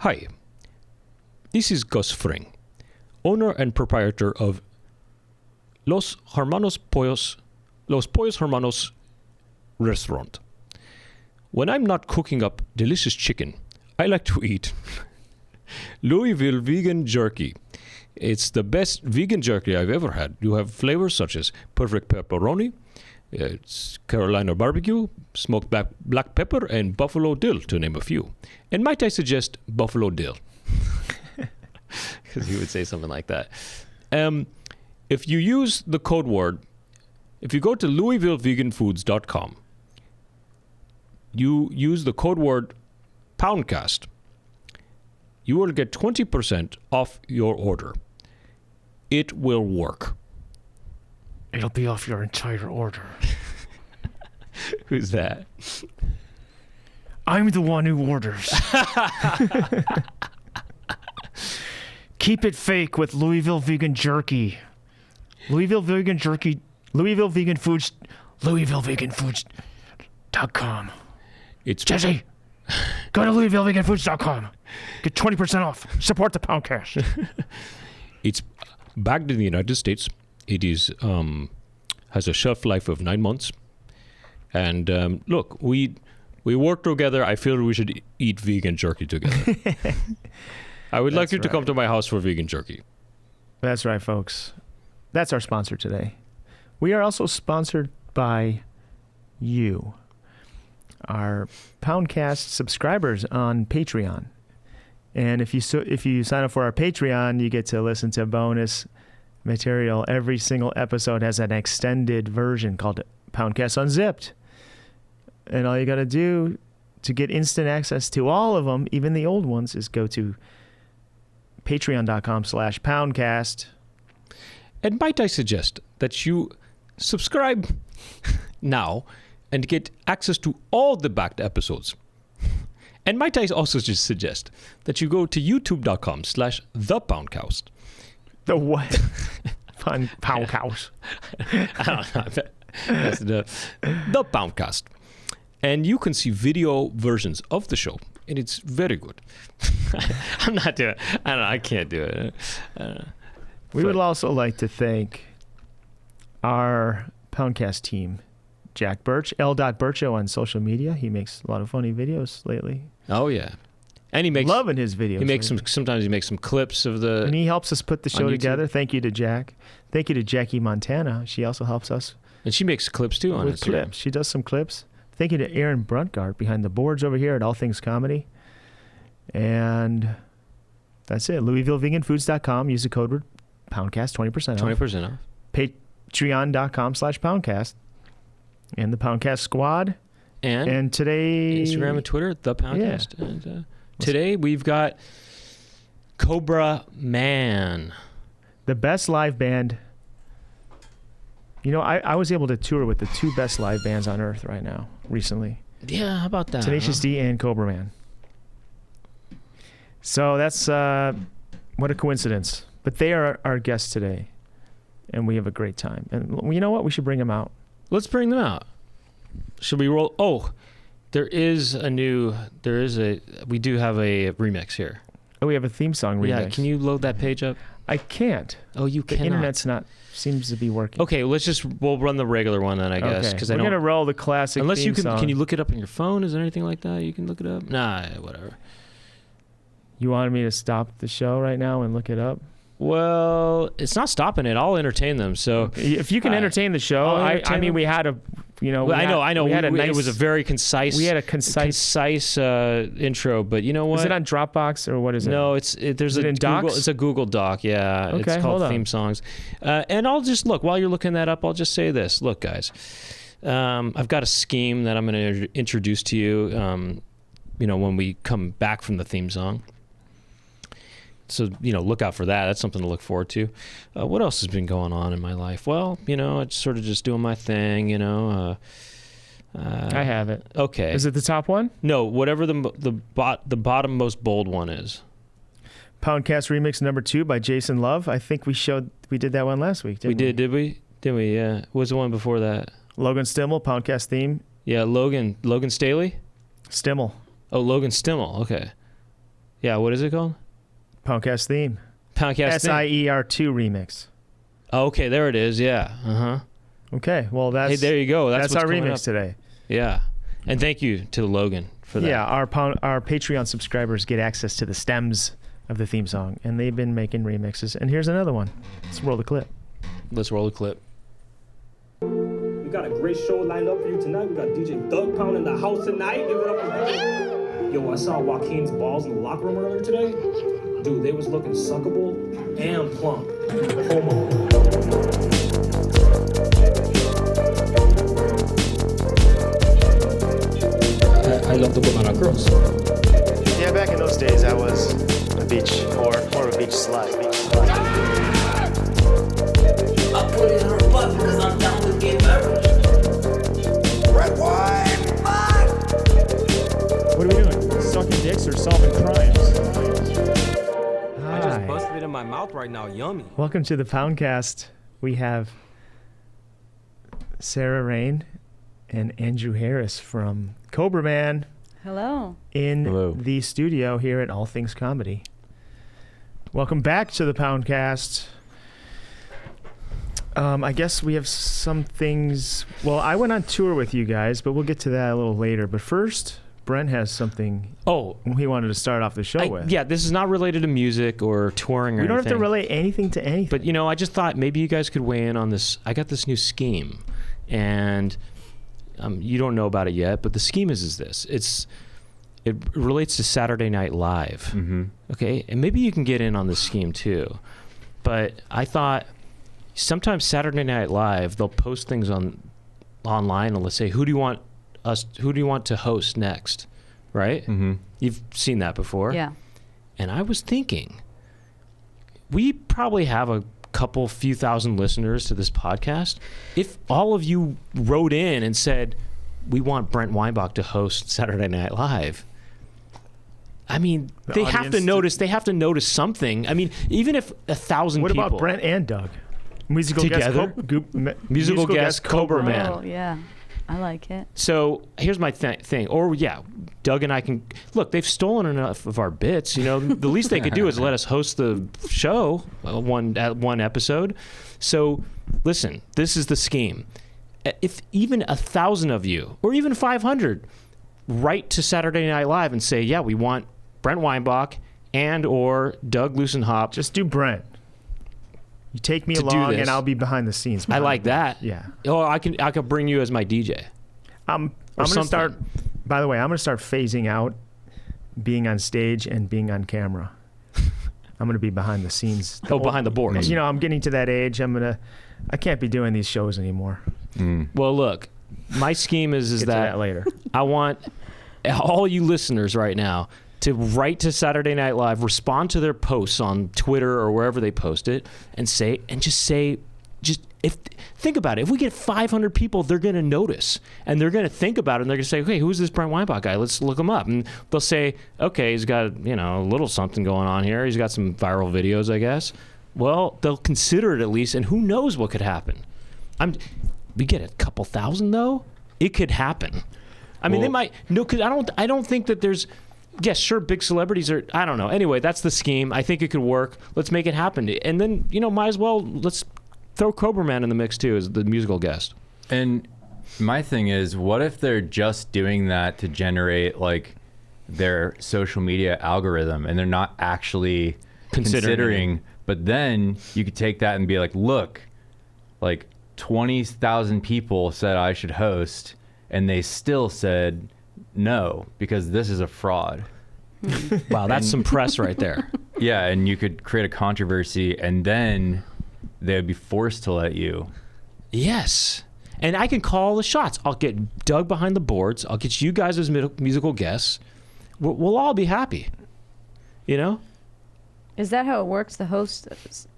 Hi, this is Gus Fring, owner and proprietor of Los Pollos Hermanos restaurant. When I'm not cooking up delicious chicken, I like to eat Louisville vegan jerky. It's the best vegan jerky I've ever had. You have flavors such as perfect pepperoni, it's Carolina barbecue, smoked black pepper, and buffalo dill, to name a few. And might I suggest buffalo dill? Because he would say something like that. If you use the code word, if you go to LouisvilleVeganFoods.com, you use the code word Poundcast, you will get 20% off your order. It will work. It'll be off your entire order. Who's that? I'm the one who orders. Keep it fake with Louisville Vegan Jerky. Louisville Vegan Jerky. Louisville Vegan Foods. LouisvilleVeganFoods.com. It's Jesse, go to LouisvilleVeganFoods.com. Get 20% off. Support the Poundcast. It's bagged in the United States. It is has a shelf life of 9 months. And look, we work together. I feel we should eat vegan jerky together. I would like you to come to my house for vegan jerky. That's right, folks. That's our sponsor today. We are also sponsored by you, our Poundcast subscribers on Patreon. And if you sign up for our Patreon, you get to listen to bonus material. Every single episode has an extended version called Poundcast Unzipped. And all you got to do to get instant access to all of them, even the old ones, is go to patreon.com/poundcast. And might I suggest that you subscribe now and get access to all the backed episodes. And might I also just suggest that you go to youtube.com/thepoundcast. The what? Poundcast. I don't know. That's the Poundcast. And you can see video versions of the show. And it's very good. I'm not doing it. I can't do it. We would also like to thank our Poundcast team. Jack Birch, L.Bircho on social media. He makes a lot of funny videos lately. Oh, yeah. And he makes... Loving his videos. He makes sometimes he makes some clips of the... And he helps us put the show together. Thank you to Jack. Thank you to Jackie Montana. She also helps us. And she makes clips, too, on it. Clips. She does some clips. Thank you to Aaron Bruntgart behind the boards over here at All Things Comedy. And that's it. LouisvilleVeganFoods.com. Use the code word Poundcast, 20% off. 20% off. Patreon.com/Poundcast. And the Poundcast Squad. And today... Instagram and Twitter, The Poundcast. Yeah. And today we've got Cobra Man. The best live band. You know, I was able to tour with the two best live bands on earth right now, recently. Yeah, how about that? Tenacious D and Cobra Man. So that's... what a coincidence. But they are our guests today. And we have a great time. And you know what? We should bring them out. Let's bring them out. Should we roll? Oh, we do have a remix here. Oh, we have a theme song remix. Yeah, can you load that page up? I can't. Oh, you cannot. The internet's seems to be working. Okay, we'll run the regular one then, I guess. Okay, we're going to roll the classic unless theme song. Can you look it up on your phone? Is there anything like that? You can look it up? Nah, whatever. You wanted me to stop the show right now and look it up? Well, it's not stopping it. I'll entertain them. So if you can entertain the show, I mean, we had a, you know, I know. We had it was a very concise. We had a concise intro, but you know what? Is it on Dropbox or what is it? No, there's a Google. Docs? It's a Google Doc. Yeah, okay, it's called Theme Songs. And I'll just look while you're looking that up. I'll just say this. Look, guys, I've got a scheme that I'm going to introduce to you. You know, when we come back from the theme song. So, you know, look out for that. That's something to look forward to. What else has been going on in my life? Well, you know, it's sort of just doing my thing, you know. I have it. Okay. Is it the top one? No, whatever the bottom most bold one is. Poundcast Remix number 2 by Jason Love. I think we did that one last week, didn't we? Did we? Did we? Yeah. What was the one before that? Logan Stimmel, Poundcast theme. Yeah, Logan Staley? Stimmel. Oh, Logan Stimmel. Okay. Yeah, what is it called? Poundcast theme. Poundcast theme. SIER2 remix. Oh, okay, there it is. Yeah. Okay, well that's Hey, there you go. that's what's our coming remix up. today. Yeah, and thank you to Logan for that. Yeah, our Patreon subscribers get access to the stems of the theme song, and they've been making remixes. And here's another one. Let's roll the clip. Let's roll the clip. We got a great show lined up for you tonight. We got DJ Doug Pound in the house tonight. Give it up for DJ. Yo, I saw Joaquin's balls in the locker room earlier today. Dude, they was looking suckable and plump. Homo. I love to put on our girls. Yeah, back in those days, I was a beach whore or a beach slut. I put it in her butt because I'm down to get married. Red wine! What are we doing? Sucking dicks or solving crimes? I just Hi. busted it in my mouth right now. Yummy. Welcome to the Poundcast. We have Sarah Rain and Andrew Harris from Cobra Man Hello. in Hello. the studio here at All Things Comedy. Welcome back to the Poundcast. I guess we have some things. Well, I went on tour with you guys, but we'll get to that a little later. But first, Brent has something Oh, he wanted to start off the show with. yeah, this is not related to music or touring or We don't have anything. to relate anything to anything. But, I just thought maybe you guys could weigh in on this. I got this new scheme, and you don't know about it yet, but the scheme is this. It relates to Saturday Night Live. Mm-hmm. Okay? And maybe you can get in on this scheme too. But I thought sometimes Saturday Night Live, they'll post things online and let's say, who do you want to host next? Right? Mm-hmm. You've seen that before. Yeah. And I was thinking, we probably have a few thousand listeners to this podcast. If all of you wrote in and said, we want Brent Weinbach to host Saturday Night Live, I mean, they have to notice something. I mean, even if 1,000 what people. about Brent and Doug? Musical Together? Musical guest Cobra Man. Oh, yeah. I like it. So here's my thing. Or, yeah, Doug and I can... Look, they've stolen enough of our bits. The least they could do is let us host the show one episode. So, listen, this is the scheme. If even 1,000 of you, or even 500, write to Saturday Night Live and say, yeah, we want Brent Weinbach and or Doug Loosenhop. Just do Brent. You take me To do along, this. and I'll be behind the scenes. I like that. Yeah. Or I could bring you as my DJ. I'm going to start. By the way, I'm going to start phasing out being on stage and being on camera. I'm going to be behind the scenes. Behind the boards. I'm getting to that age. I can't be doing these shows anymore. Well, look, my scheme is Get to that later. I want all you listeners right now to write to Saturday Night Live, respond to their posts on Twitter or wherever they post it, and think about it. If we get 500 people, they're going to notice, and they're going to think about it, and they're going to say, okay, who's this Brent Weinbach guy? Let's look him up. And they'll say, okay, he's got, a little something going on here. He's got some viral videos, I guess. Well, they'll consider it at least, and who knows what could happen. We get a couple thousand, though. It could happen. I mean, they might. No, because I don't think that there's... Yes, sure, big celebrities are... I don't know. Anyway, that's the scheme. I think it could work. Let's make it happen. And then, might as well... Let's throw Cobra Man in the mix, too, as the musical guest. And my thing is, what if they're just doing that to generate, their social media algorithm, and they're not actually considering but then you could take that and be like, look, 20,000 people said I should host, and they still said no, because this is a fraud. Wow, that's some press right there. Yeah, and you could create a controversy, and then they would be forced to let you. Yes. And I can call the shots. I'll get Doug behind the boards. I'll get you guys as musical guests. We'll all be happy. Is that how it works? The host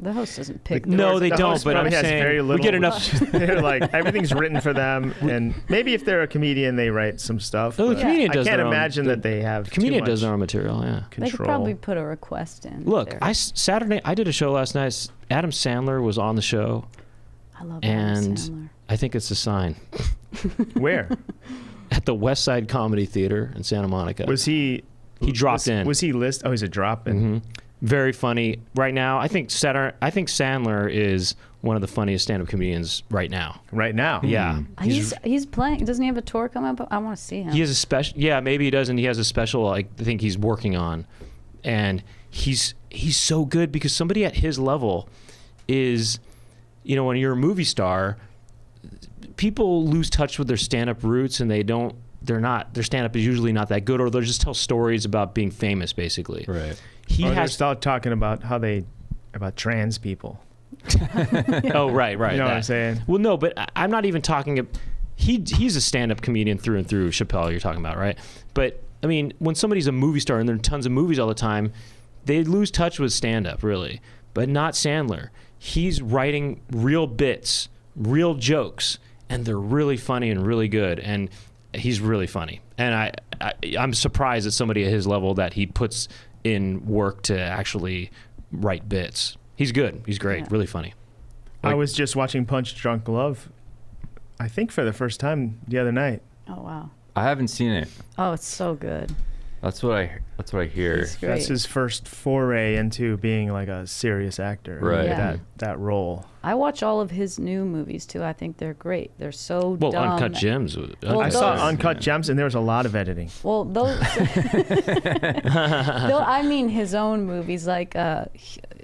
doesn't pick. No, they The don't. host But I'm probably has saying very we little- get enough. They're everything's written for them, and maybe if they're a comedian, they write some stuff. No, the but comedian I does can't their own- imagine the that they have. Comedian too does much their own material. Yeah. control. They could probably put a request in. Look, there. Saturday I did a show last night. Adam Sandler was on the show, I love Adam and Sandler. I think it's a sign. Where At the West Side Comedy Theater in Santa Monica. was he? He dropped in. Was he list? Oh, he's a drop in. Very funny right now. I think Sandler is one of the funniest stand-up comedians right now. Right now. Yeah. He's playing. Doesn't he have a tour coming up? I want to see him. He has a special. Yeah, maybe he does, and he has a special. I think he's working on, and he's so good because somebody at his level is, you know, when you're a movie star, people lose touch with their stand-up roots, and their stand-up is usually not that good, or they'll just tell stories about being famous, basically. Right. They're still talking about about trans people. Oh, right. You know what I'm saying? Well, no, but I'm not even talking. He's a stand-up comedian through and through. Chappelle, you're talking about, right? But I mean, when somebody's a movie star and there are tons of movies all the time, they lose touch with stand-up, really. But not Sandler. He's writing real bits, real jokes, and they're really funny and really good. And he's really funny. And I'm surprised at somebody at his level that he puts in work to actually write bits. He's good. He's great. Yeah. Really funny. I was just watching Punch Drunk Love, I think for the first time the other night. Oh, wow. I haven't seen it. Oh, it's so good. That's what I hear. That's his first foray into being like a serious actor. Right. Yeah. That role. I watch all of his new movies too. I think they're great. They're so dumb. Uncut Gems. I saw Uncut Gems, and there was a lot of editing. Well, those. I mean, his own movies, like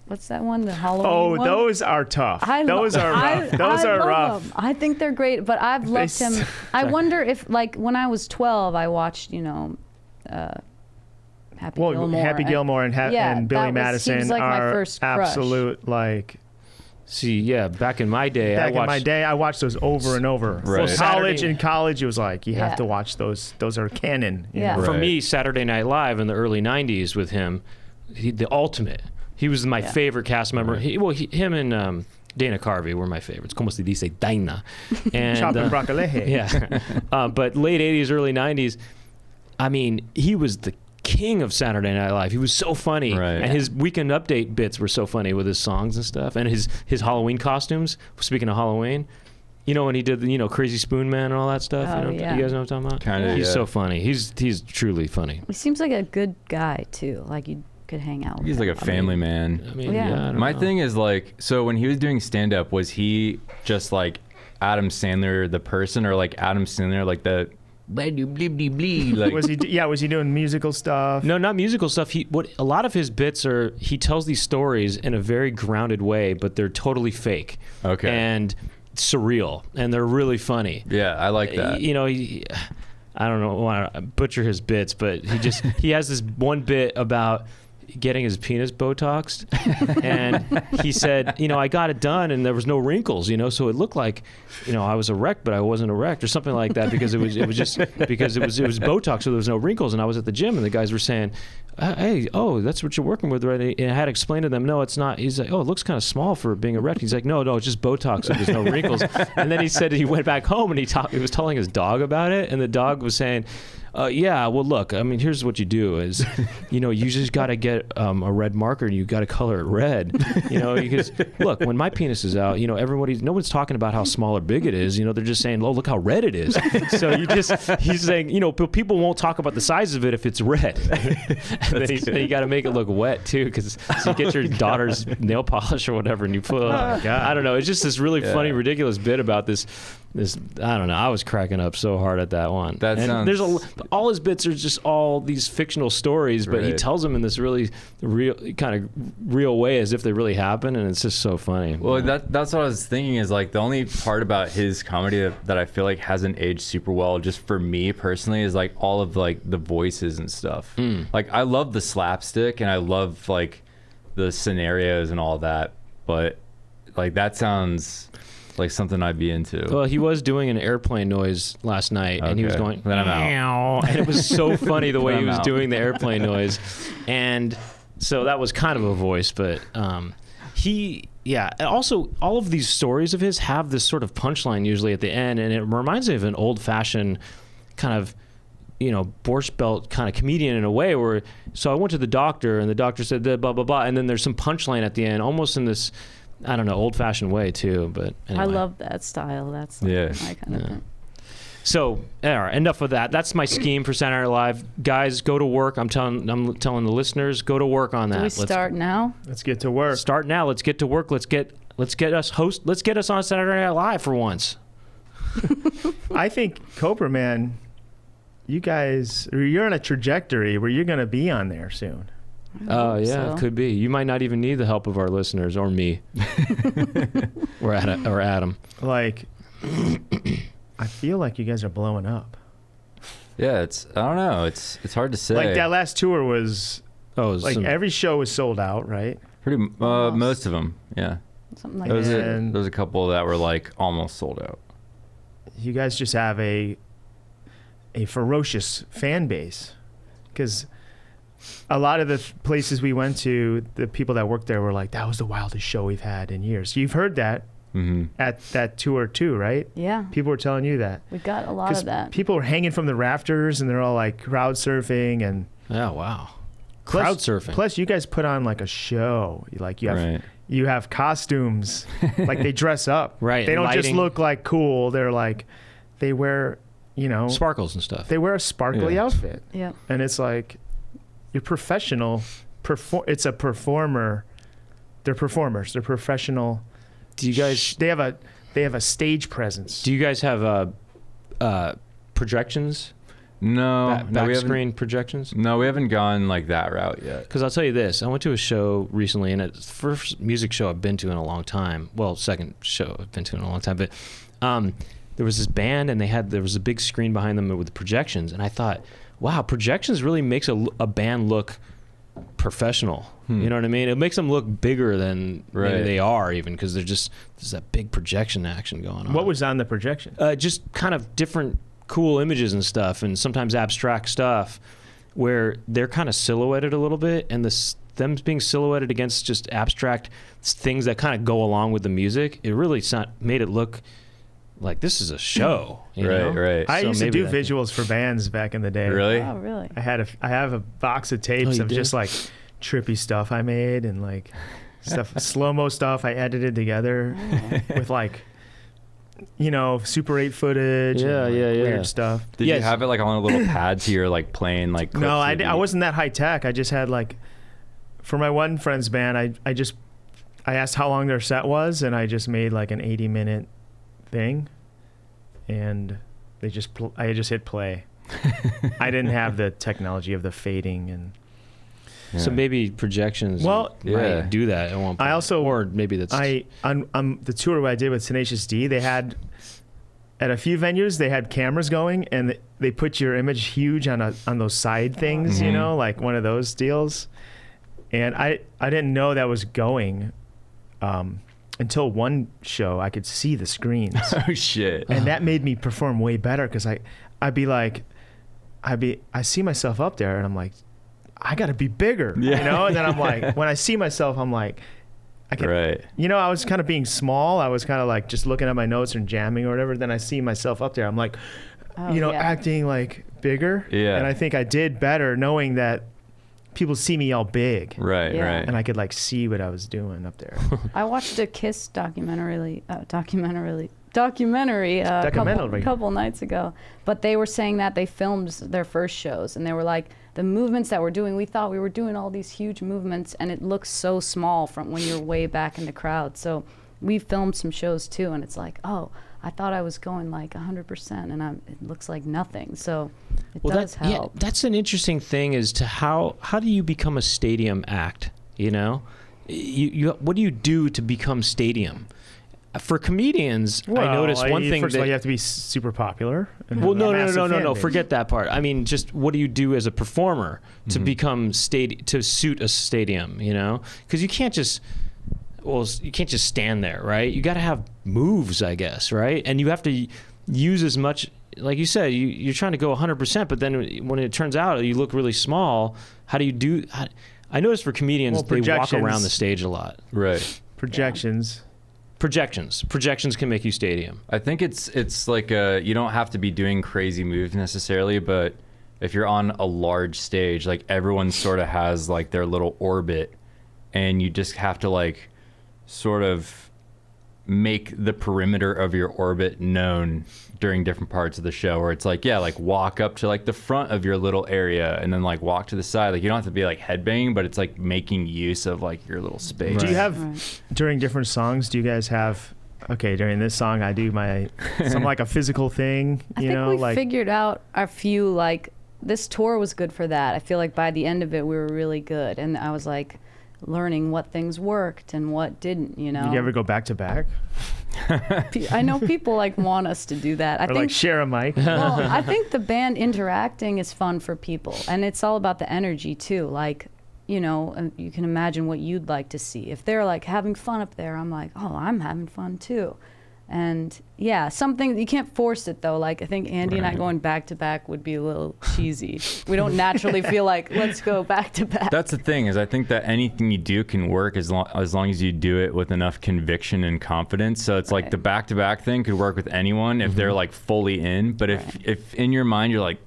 what's that one? The Halloween one? Those are tough. Those are rough. Those are rough. Them. I think they're great, but I've loved him. I wonder if, like, when I was 12, I watched, Happy Gilmore and Billy Madison like are my first crush. Absolute, like. See, yeah, back in my day, I watched those over and over. Right. In college, it was like you have to watch those. Those are canon. Yeah. Know? For me, Saturday Night Live in the early '90s with him, the ultimate. He was my favorite cast member. Him and Dana Carvey were my favorites. Como se dice Dana? And Chopping broccoli. Yeah, but late '80s, early '90s. I mean, he was the king of Saturday Night Live. He was so funny, and his Weekend Update bits were so funny with his songs and stuff, and his Halloween costumes. Speaking of Halloween, when he did Crazy Spoon Man and all that stuff. You guys know what I'm talking about? Kind of. He's so funny. He's truly funny. He seems like a good guy too. Like you could hang out with He's him. like a family man. I mean, I don't My know. thing is, like, so when he was doing stand-up, was he just like Adam Sandler the person, or like Adam Sandler like the like, was he doing musical stuff? No, not musical stuff. A lot of his bits are, he tells these stories in a very grounded way, but they're totally fake. Okay. And surreal, and they're really funny. Yeah, I like that. I don't know, I want to butcher his bits, but he has this one bit about getting his penis Botoxed, and he said, I got it done and there was no wrinkles, so it looked like, I was erect, but I wasn't erect, or something like that, because it was just because it was Botox, so there was no wrinkles. And I was at the gym, and the guys were saying, hey, that's what you're working with, right? And I had to explain to them, no, it's not. He's like, it looks kind of small for being erect. He's like, no, it's just Botox, so there's no wrinkles. And then he said he went back home and he was telling his dog about it, and the dog was saying, well, look, I mean, here's what you do is, you just got to get a red marker and you got to color it red, because look, when my penis is out, no one's talking about how small or big it is, they're just saying, oh, look how red it is. So he's saying, people won't talk about the size of it if it's red. And then he said, you got to make it look wet too, because you get your daughter's nail polish or whatever and you put, I don't know, it's just this really funny, ridiculous bit about this, I don't know. I was cracking up so hard at that one. All his bits are just all these fictional stories, but he tells them in this really real way, as if they really happen, and it's just so funny. Well, that's what I was thinking, is like the only part about his comedy that I feel like hasn't aged super well, just for me personally, is like all of like the voices and stuff. Like I love the slapstick and I love like the scenarios and all that, but like that sounds like something I'd be into. Well, he was doing an airplane noise last night, and he was going, then I'm out. And it was so funny the way he was doing the airplane noise. And so that was kind of a voice, but and also all of these stories of his have this sort of punchline usually at the end, and it reminds me of an old-fashioned kind of, Borscht Belt kind of comedian in a way, where, so I went to the doctor, and the doctor said blah, blah, blah, and then there's some punchline at the end, almost in this, I don't know, old-fashioned way too, but anyway. I love that style. That's my kind of thing. So, all right, enough of that. That's my scheme for Saturday Night Live. Guys, go to work. I'm telling the listeners, go to work on that. Do we start now? Let's get to work. Start now. Let's get to work. Let's get us on Saturday Night Live for once. I think Cobra Man, you're on a trajectory where you're going to be on there soon. Oh, yeah, so. it could be. You might not even need the help of our listeners or me or Adam. Like, I feel like you guys are blowing up. Yeah, I don't know. It's hard to say. Like that last tour was like some, every show was sold out, right? Pretty most of them, yeah. Something like There that. was a couple that were like almost sold out. You guys just have a ferocious fan base, because a lot of the places we went to, the people that worked there were like, that was the wildest show we've had in years. You've heard that at that tour too, right? Yeah. People were telling you that. We got a lot of that. People were hanging from the rafters and they're all like crowd surfing and oh, wow. plus- Crowd surfing. Plus, you guys put on like a show. Like you have costumes, like they dress up. Right, They don't just lighting. look like cool. They're like, they wear, Sparkles and stuff. they wear a sparkly outfit. Yeah. And it's like, you're professional. It's a performer. They're performers. They're professional. Do you guys They have a stage presence. do you guys have projections? No, Back screen projections? No, we haven't gone like that route yet. Because I'll tell you this, I went to a show recently, and it's the first music show I've been to in a long time. Well, second show I've been to in a long time. But there was this band, and there was a big screen behind them with projections, and I thought, wow, projections really makes a band look professional. You know what I mean? It makes them look bigger than maybe they are, even, because there's that big projection action going on. What was on the projection? Just kind of different cool images and stuff, and sometimes abstract stuff where they're kind of silhouetted a little bit, and them being silhouetted against just abstract things that kind of go along with the music, it really made it look like this is a show. You know? Right. I So used to maybe do that visuals for bands back in the day. Really? Oh, really? I have a box of tapes you of did? just like trippy stuff I made and like stuff, slow-mo stuff I edited together with like, Super 8 footage and like weird stuff. Did you have it like on a little pad so you're like playing like clips No, of I wasn't that high tech. I just had like, for my one friend's band, I asked how long their set was, and I just made like an 80-minute thing, and I just hit play. I didn't have the technology of the fading and. So maybe projections might do that at one point. I also, or maybe that's on the tour I did with Tenacious D, they had at a few venues they had cameras going, and they put your image huge on those side things, like one of those deals. And I didn't know that was going until one show I could see the screens. Oh shit! And that made me perform way better, because I see myself up there and I'm like, I got to be bigger, And then I'm like, when I see myself, I'm like, I can, I was kind of being small. I was kind of like just looking at my notes and jamming or whatever. Then I see myself up there. I'm like, acting like bigger. Yeah. And I think I did better knowing that people see me all big. Right. And I could like see what I was doing up there. I watched a Kiss documentary a couple nights ago, but they were saying that they filmed their first shows, and they were like, the movements that we're doing, we thought we were doing all these huge movements, and it looks so small from when you're way back in the crowd. So we filmed some shows too, and it's like, oh, I thought I was going like 100%, and it looks like nothing. So it does help. Yeah, that's an interesting thing as to how do you become a stadium act? You what do you do to become stadium? For comedians, I noticed one thing. First of all, you have to be super popular. Well, no. Forget that part. I mean, just what do you do as a performer to become to suit a stadium? Because you can't just stand there, right? You got to have moves, I guess, right? And you have to use as much, like you said, you're trying to go 100%, but then when it turns out you look really small, how do you do? I noticed for comedians, they walk around the stage a lot. Right. Projections. Projections can make you stadium. I think it's like you don't have to be doing crazy moves necessarily, but if you're on a large stage, like everyone sort of has like their little orbit, and you just have to like sort of make the perimeter of your orbit known during different parts of the show, where it's like, yeah, like walk up to like the front of your little area and then like walk to the side. Like you don't have to be like headbanging, but it's like making use of like your little space. Do you have during different songs? Do you guys have? Okay, during this song, I do some like a physical thing. I think we figured out a few like this tour was good for that. I feel like by the end of it, we were really good, and I was like learning what things worked and what didn't. You know. Did you ever go back to back? I know people like want us to do that. I think like share a mic. Well, I think the band interacting is fun for people, and it's all about the energy too. Like, you know, you can imagine what you'd like to see. If they're like having fun up there, I'm like, oh, I'm having fun too. And yeah, something you can't force it though. Like I think Andy and I going back to back would be a little cheesy. We don't naturally feel like let's go back to back. That's the thing, is I think that anything you do can work as long as you do it with enough conviction and confidence. So it's like the back to back thing could work with anyone if they're like fully in. But if in your mind you're like,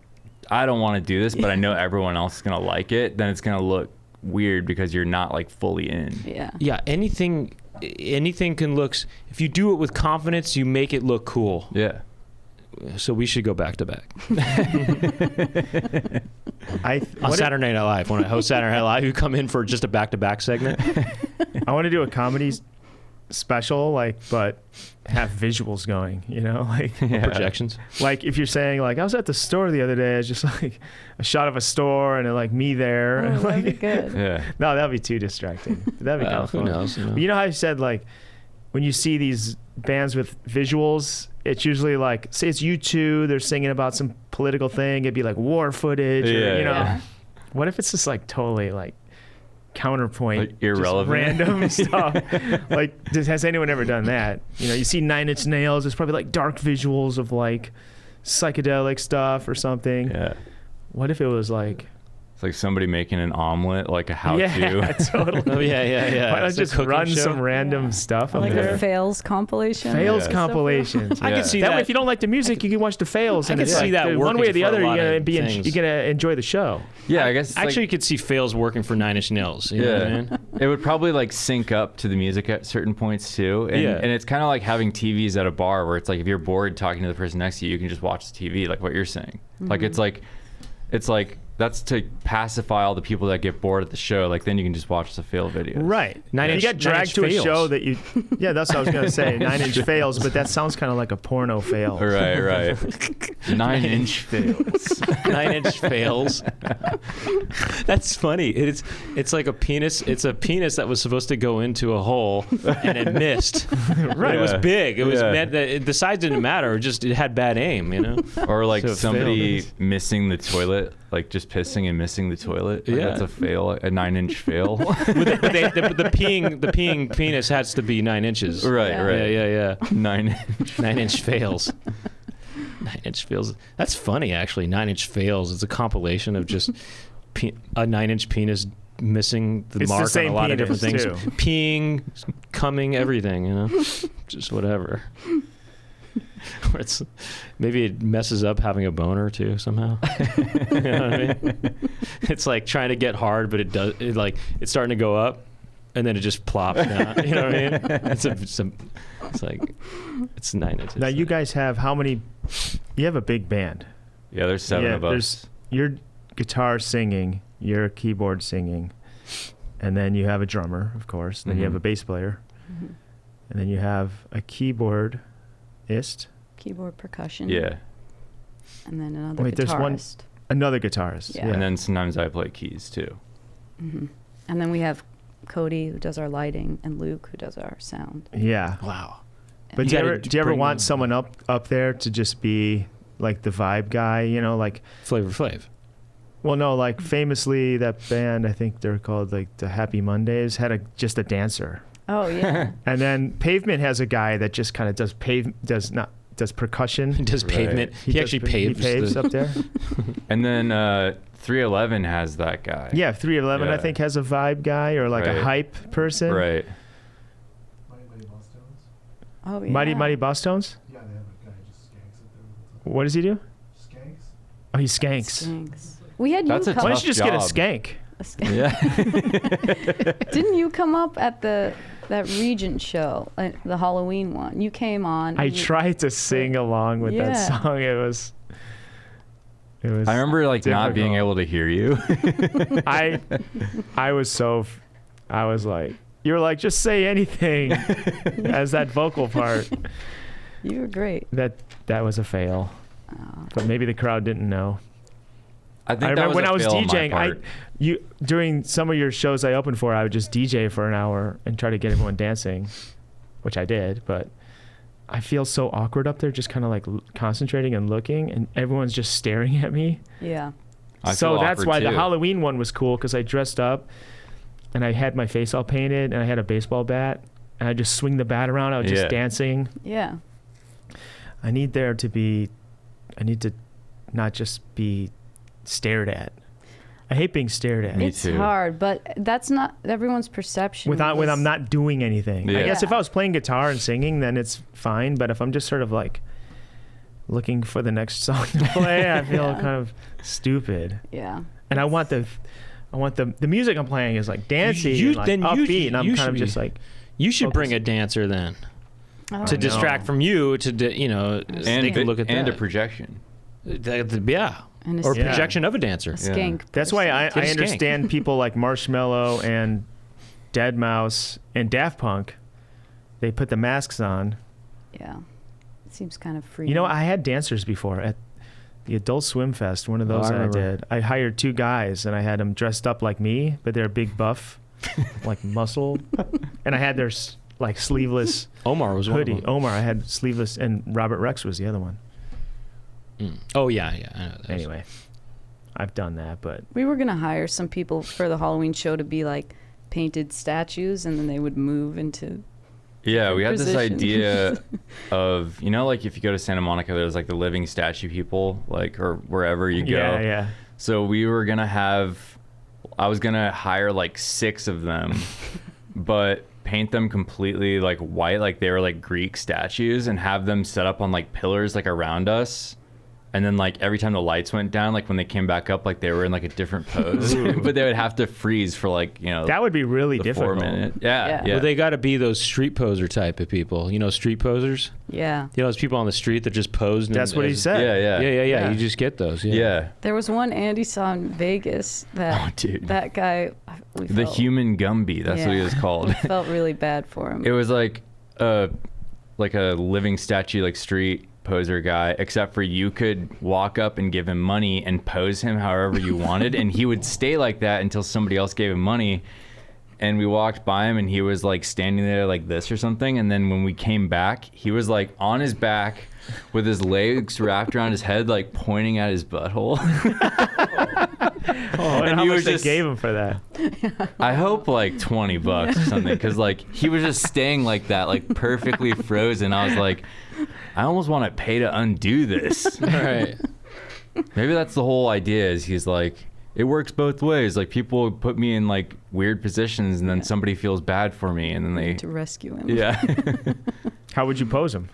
I don't want to do this, but I know everyone else is gonna like it, then it's gonna look weird because you're not like fully in. Yeah, anything can look, if you do it with confidence, you make it look cool. Yeah. So we should go back to back. On Saturday Night Live, when I host Saturday Night Live, you come in for just a back to back segment. I want to do a comedy special, like, but have visuals going, you know, like projections. Like if you're saying like I was at the store the other day, it's just like a shot of a store and like me there. Oh, and that'd like, be good. Yeah. No, that'd be too distracting. That'd be kind of fun. Who knows? You know how I said like when you see these bands with visuals, it's usually like, say it's U2, they're singing about some political thing. It'd be like war footage, or, you know. Yeah. What if it's just like totally like counterpoint, like irrelevant, just random stuff? Like, has anyone ever done that? You know, you see Nine Inch Nails. It's probably like dark visuals of like psychedelic stuff or something. Yeah. What if it was like? It's like somebody making an omelet, like a how-to. Yeah, totally. Oh yeah. Why not It's just a cooking run show. some random stuff up Like there? a fails compilation. Fails Yeah. compilations. I can see That that. way, if you don't like the music, you can watch the fails. I And can it's see like that one way or the working for other, a lot you're of things. gonna enjoy the show. Yeah, I guess. Actually, you could see fails working for Nine Inch Nails. You know what I mean? It would probably like sync up to the music at certain points too. And, Yeah. and it's kind of like having TVs at a bar where it's like if you're bored talking to the person next to you, you can just watch the TV, like what you're saying. Like it's like that's to pacify all the people that get bored at the show. Like then you can just watch the fail video. Right. If you get dragged to a show that you, yeah, that's what I was gonna say. 9 Inch fails, but that sounds kind of like a porno fail. Right. 9 Inch fails. 9 Inch fails. That's funny. It's like a penis. It's a penis that was supposed to go into a hole and it missed. Right. It was big. It was meant that the size didn't matter. It had bad aim. You know. Or like So it somebody failed. missing the toilet, like just pissing and missing the toilet. Like that's a fail, a 9 Inch fail. the peeing penis has to be 9 inches. Right. Yeah. 9 Inch. 9 Inch fails. 9 Inch fails. That's funny, actually. 9 Inch fails. It's a compilation of just a 9 Inch penis missing the It's the mark on same a lot of different penis, things. too. Peeing, coming, everything. You know, just whatever. Or it's maybe it messes up having a boner too somehow. You know what I mean? It's like trying to get hard, but it does. It's starting to go up, and then it just plops down. You know what I mean? It's like it's 9 inches. Now you guys have how many? You have a big band. Yeah, there's 7 of us. There's your guitar singing, your keyboard singing, and then you have a drummer, of course. Then you have a bass player, and then you have a keyboardist. Keyboard, percussion. Yeah. And then another Wait, there's guitarist. another guitarist. Yeah. And then sometimes I play keys too. And then we have Cody, who does our lighting, and Luke, who does our sound. Yeah. Wow. But You do gotta you ever bring want them- someone up there to just be like the vibe guy? You know, like. Flavor Flav. Well, no, like famously that band, I think they're called like the Happy Mondays, had just a dancer. Oh yeah. And then Pavement has a guy that just kind of does percussion. He does pavement. He actually paves. He paves up there. And then 311 has that guy. Yeah, 311 I Yeah. think has a vibe guy or like a Right. hype person. Right. Oh yeah. Mighty Boss Tones? Yeah, they have a guy who just skanks it there. What does he do? Skanks? Oh, he skanks. Stinks. We had That's you a Why come. don't you just get a job. skank? Yeah. Didn't you come up at that Regent show, the Halloween one? You came on. I tried to sing along with that song. It was. I remember like not being difficult. able to hear you. I was like, you were like, just say anything as that vocal part. You were great. That was a fail. But maybe the crowd didn't know. I think I remember when I was DJing, DJing, during some of your shows I opened for, I would just DJ for an hour and try to get everyone dancing, which I did, but I feel so awkward up there, just kind of like concentrating and looking, and everyone's just staring at me. Yeah. So that's why the Halloween one was cool, because I dressed up and I had my face all painted and I had a baseball bat and I just swing the bat around. I was just dancing. Yeah. I need to not just be stared at. I hate being stared at. It's hard, but that's not everyone's perception. When I'm not doing anything. Yeah. I guess if I was playing guitar and singing, then it's fine. But if I'm just sort of like looking for the next song to play, I feel kind of stupid. Yeah. And I want the music I'm playing is like dancey and like upbeat, and I'm kind of just like. You should bring a dancer then to distract from you to take a look at that. And a projection. Yeah. And Or projection of a dancer. A skank. That's why I understand people like Marshmello and Deadmau5 and Daft Punk. They put the masks on. Yeah. It seems kind of free. You know, I had dancers before at the Adult Swim Fest, one of those I did. I hired 2 guys and I had them dressed up like me, but they're big buff, like muscle. And I had their like sleeveless Omar was hoodie. one of them. Omar, I had sleeveless, and Robert Rex was the other one. Oh yeah. I know. Anyway, I've done that, but we were gonna hire some people for the Halloween show to be like painted statues, and then they would move into. Yeah, we had this positions. idea of, like if you go to Santa Monica, there's like the living statue people, like, or wherever you go. Yeah. So I was gonna hire like 6 of them, but paint them completely like white, like they were like Greek statues, and have them set up on like pillars like around us. And then like every time the lights went down, like when they came back up, like they were in like a different pose, but they would have to freeze for like, that would be really difficult. 4 minute. Yeah. Well, they got to be those street poser type of people. Street posers. Yeah. Those people on the street that just pose. That's what he said. Yeah. You just get those. Yeah. There was one Andy saw in Vegas that that guy. The human Gumby. That's what he was called. We felt really bad for him. It was like a living statue, like street poser guy, except for you could walk up and give him money and pose him however you wanted, and he would stay like that until somebody else gave him money. And we walked by him and he was like standing there like this or something, and then when we came back, he was like on his back with his legs wrapped around his head, like pointing at his butthole. And how much they gave him for that? I hope like $20 or something, because like he was just staying like that, like perfectly frozen. I was like, I almost want to pay to undo this. Right. Maybe that's the whole idea, is he's like, it works both ways. Like people put me in like weird positions, and then somebody feels bad for me, and then they to rescue him. Yeah. How would you pose him?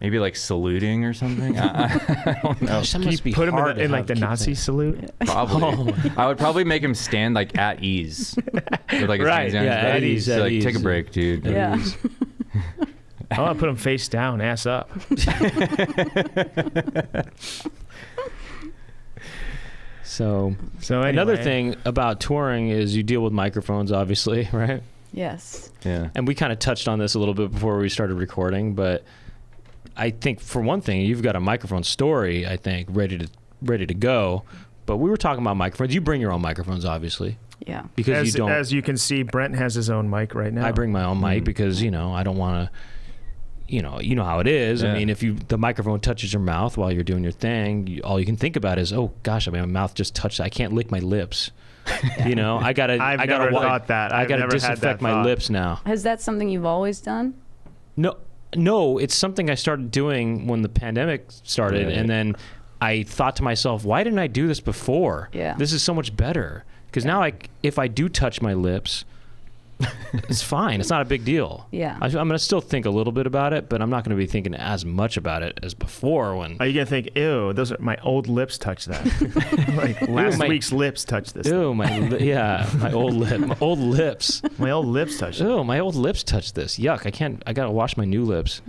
Maybe like saluting or something. I don't know. Gosh, that must be put him hard in to like the keep Nazi that. salute? Probably. I would probably make him stand like at ease. With like his Right, hands on his yeah, back. at ease, So, at like, ease. take a break, dude. Yeah. I want to put him face down, ass up. So anyway. another thing about touring is you deal with microphones, obviously, right? Yes. Yeah. And we kind of touched on this a little bit before we started recording, but I think for one thing, you've got a microphone story, I think, ready to go. But we were talking about microphones. You bring your own microphones, obviously. Yeah. Because you don't. As you can see, Brent has his own mic right now. I bring my own mic because, I don't want to, you know how it is. Yeah. I mean, if the microphone touches your mouth while you're doing your thing, all you can think about is, oh gosh, my mouth just touched. I can't lick my lips. I gotta. I've I gotta never thought that. I I've gotta never had disinfect that my thought. lips now. Is that something you've always done? No, it's something I started doing when the pandemic started, Right. and then I thought to myself, why didn't I do this before? Yeah. This is so much better. Because now, if I do touch my lips, it's fine. It's not a big deal. Yeah. I'm going to still think a little bit about it, but I'm not going to be thinking as much about it as before when... Are you going to think, ew, those are my old lips touch that? Like last week's lips touch this. Ew, my old lips. My old lips touch it. Ew, my old lips touch this. Yuck, I got to wash my new lips.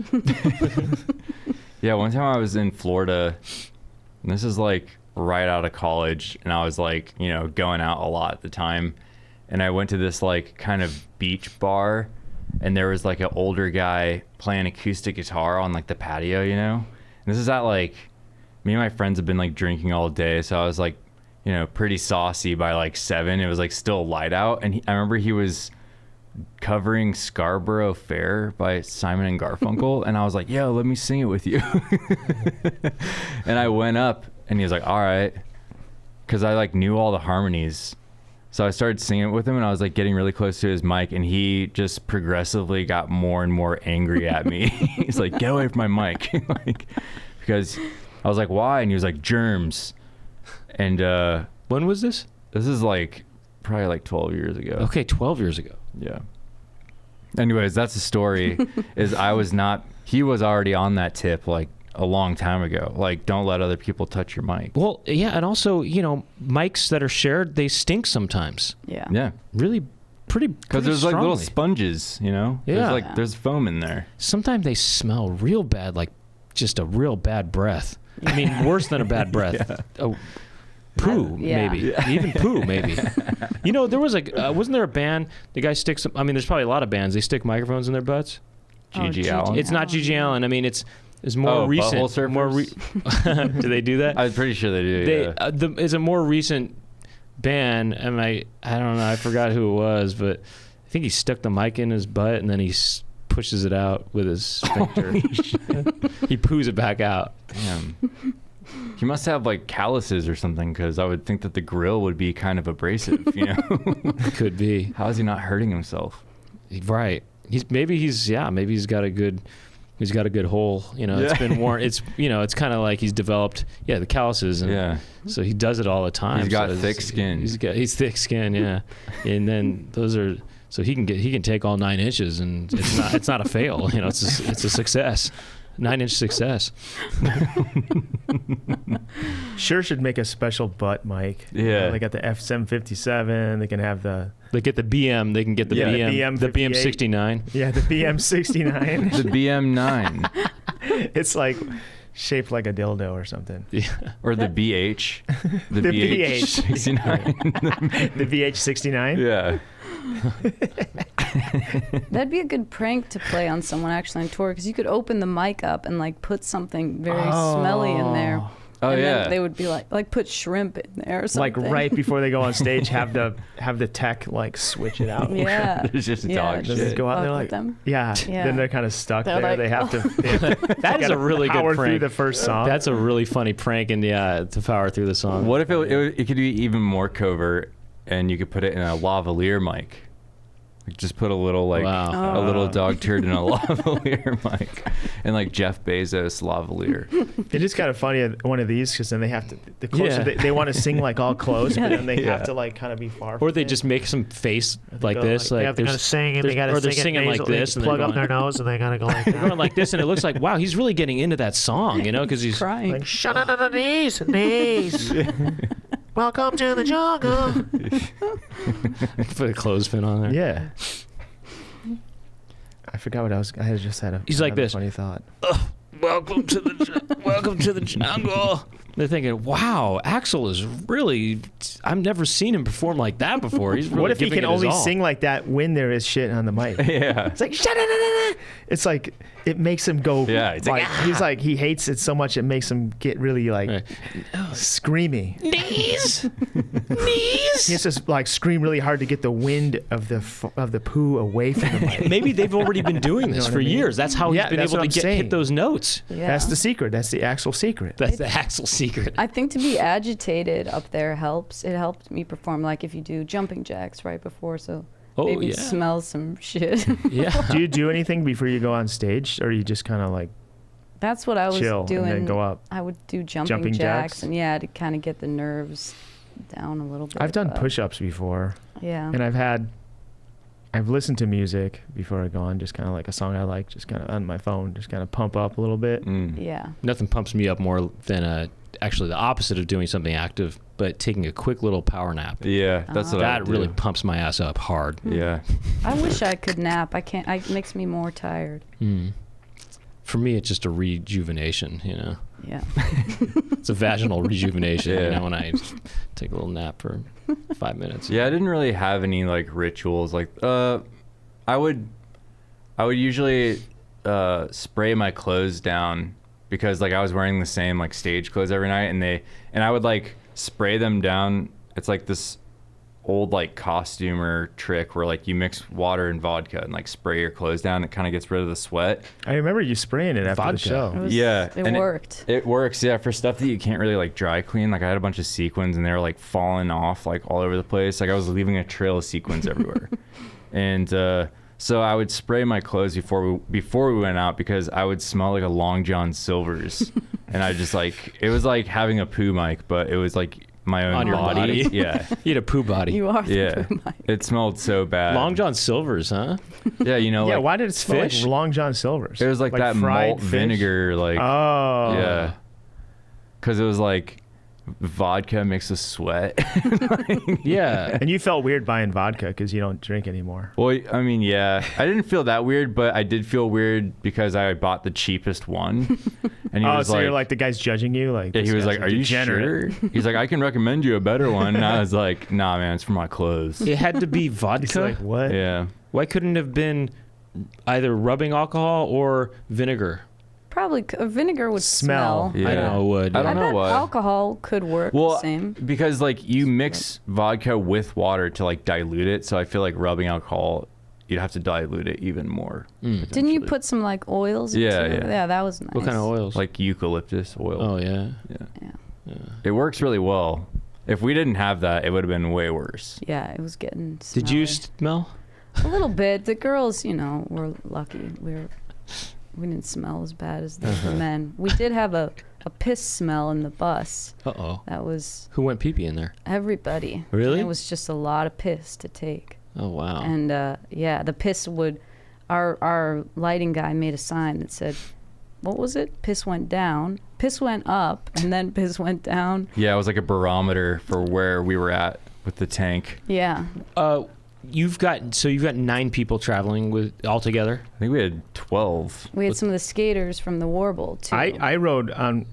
Yeah, one time I was in Florida, and this is like right out of college, and I was like, you know, going out a lot at the time, and I went to this like kind of beach bar, and there was like an older guy playing acoustic guitar on like the patio, you know? And this is at like, me and my friends have been like drinking all day, so I was like, you know, pretty saucy by like 7. It was like still light out, and I remember he was covering Scarborough Fair by Simon and Garfunkel, and I was like, yo, let me sing it with you. And I went up, and he was like, all right, because I like knew all the harmonies, so I started singing it with him, and I was like getting really close to his mic, and he just progressively got more and more angry at me. He's like, get away from my mic. Like, because I was like, why? And he was like, germs. And when was this? This is like probably like 12 years ago. Okay, 12 years ago. Yeah. Anyways, that's the story. He was already on that tip like a long time ago. Like, don't let other people touch your mic. Well, yeah, and also, you know, mics that are shared, they stink sometimes. Yeah. Yeah. Really pretty Because there's like little strongly. sponges, you know? Yeah. There's foam in there. Sometimes they smell real bad, like just a real bad breath. I mean, worse than a bad breath. Oh, poo, Yeah. maybe. Even poo, maybe. You know, there was wasn't there a band, the guy sticks, I mean, there's probably a lot of bands, they stick microphones in their butts. G.G. Allen. It's not G.G. Allen. I mean, it's more recent. Butthole surfers? Do they do that? I'm pretty sure they do, yeah. It's a more recent band, and I don't know, I forgot who it was, but I think he stuck the mic in his butt, and then he pushes it out with his sphincter. He poos it back out. Damn. He must have like calluses or something, because I would think that the grill would be kind of abrasive, you know? Could be. How is he not hurting himself? Right. Maybe he's got a good hole, you know. It's been worn. It's, you know, it's kind of like he's developed the calluses, and so he does it all the time. He's got thick skin. He's thick skin, yeah. And then those are, so he can take all 9 inches, and it's not a fail, you know. It's a success. 9-inch success. Sure should make a special butt mic. Yeah. You know, they got the F757. They can have the... They get the BM. They can get the BM. The BM69. Yeah, the BM69. The BM9. It's like shaped like a dildo or something. Yeah. Or the BH. The BH. 69. The VH69? Yeah. That'd be a good prank to play on someone actually on tour, because you could open the mic up and like put something very smelly in there. Oh, and yeah. then they would be like put shrimp in there or something. Like right before they go on stage, have the tech like switch it out. Yeah. There's just Yeah, dog Does shit. it go out Fuck there with like them. Yeah. Yeah. Then they're kind of stuck They're there. like, They have to. That is a really power good prank. through the first song. That's a really funny prank, and to power through the song. What if it could be even more covert, and you could put it in a lavalier mic? Like, just put a little a little dog turd in a lavalier mic, and like Jeff Bezos lavalier. It is kind of funny at one of these, because then they have to, the closer they want to sing like all close, but then they have to like kind of be far. Or they from just make some face like go this, like, like they gotta sing and they gotta or they're sing it singing like nasally, this, and plug they're up going, their nose, and they gotta go like they're that. going like this, and it looks like, wow, he's really getting into that song, you know, because he's Crying. Like, shut on the knees. Welcome to the jungle. put a clothespin on there. Yeah. I forgot what I had just had a. He's like another this. Funny thought. Welcome to the jungle. They're thinking, wow, Axl is really, I've never seen him perform like that before. He's really What if he giving can it his only all. sing like that when there is shit on the mic? Yeah. It's like shut it. It's like it makes him go. Yeah, it's like, he's like he hates it so much it makes him get really like Right. screamy. Knees. He has to like scream really hard to get the wind of the poo away from the mic. Maybe they've already been doing this what for I mean? years. That's how Yeah, he's been that's able what to I'm saying. hit those notes. Yeah. That's the secret. That's the actual secret. That's the Axl secret. I think to be agitated up there helps. It helped me perform, like if you do jumping jacks right before, so maybe yeah. smell some shit. Yeah. Do you do anything before you go on stage, or you just kind of like That's what I was chill doing. and then go up? I would do jumping Jumping jacks, jacks? and to kind of get the nerves down a little bit. I've done but push-ups before, Yeah. and I've had I've listened to music before I go on, just kind of like a song I like, just kind of on my phone, just kind of pump up a little bit. Yeah. Nothing pumps me up more than actually the opposite of doing something active, but taking a quick little power nap. Yeah, that's what I That do. really pumps my ass up hard. Yeah. I wish I could nap. I can't. It makes me more tired. For me, it's just a rejuvenation, you know. Yeah. It's a vaginal rejuvenation, you Yeah. know, when I take a little nap for 5 minutes. Yeah, I didn't really have any like rituals. Like, I would usually spray my clothes down because like I was wearing the same like stage clothes every night, and I would like spray them down. It's like this old like costumer trick where like you mix water and vodka and like spray your clothes down. It kind of gets rid of the sweat. I remember you spraying it after Vodka. the show. Yeah, It and worked. It works, yeah, for stuff that you can't really like dry clean. Like I had a bunch of sequins and they were like falling off like all over the place. Like I was leaving a trail of sequins everywhere. And so I would spray my clothes before we went out because I would smell like a Long John Silver's. And I just like, it was like having a poo mic, but it was like my own On your body. Yeah. You had a poo body. You are the Yeah. poo mic. It smelled so bad. Long John Silver's, huh? Yeah, you know, Yeah, like, why did it smell fish? like Long John Silver's? it was like that fried malt fish? vinegar, like, Oh. yeah. Because it was like vodka mixed with sweat. Yeah. And you felt weird buying vodka because you don't drink anymore. Well, I mean, yeah, I didn't feel that weird, but I did feel weird because I bought the cheapest one. And he Oh, was so like, you're like the guy's judging you? Like yeah, this he was guy's like, a "Are you degenerate." sure?" He's like, "I can recommend you a better one." And I was like, "Nah, man, it's for my clothes." It had to be He's vodka. like, what? Yeah. Why couldn't it have been either rubbing alcohol or vinegar? Probably vinegar would smell. Yeah. I know it would. I don't know bet why. alcohol could work the Well, same. because like you mix vodka with water to like dilute it, so I feel like rubbing alcohol, you'd have to dilute it even more. Didn't you potentially. put some like oils? Yeah, into it? yeah. Yeah, that was nice. What kind of oils? Like eucalyptus oil? Oh, yeah. Yeah. It works really well. If we didn't have that, it would have been way worse. Yeah, it was getting. Did you smelly. smell? A little bit. The girls, you know, were lucky. We didn't smell as bad as the men. We did have a piss smell in the bus. Uh-oh. That was Who went pee-pee in there? everybody. Really? It was just a lot of piss to take. Oh, wow. And yeah, the piss would. Our lighting guy made a sign that said, "What was it? Piss went down, piss went up, and then piss went down." Yeah, it was like a barometer for where we were at with the tank. Yeah. You've got 9 people traveling with all together. I think we had 12. We had some of the skaters from the Warble too. I rode on,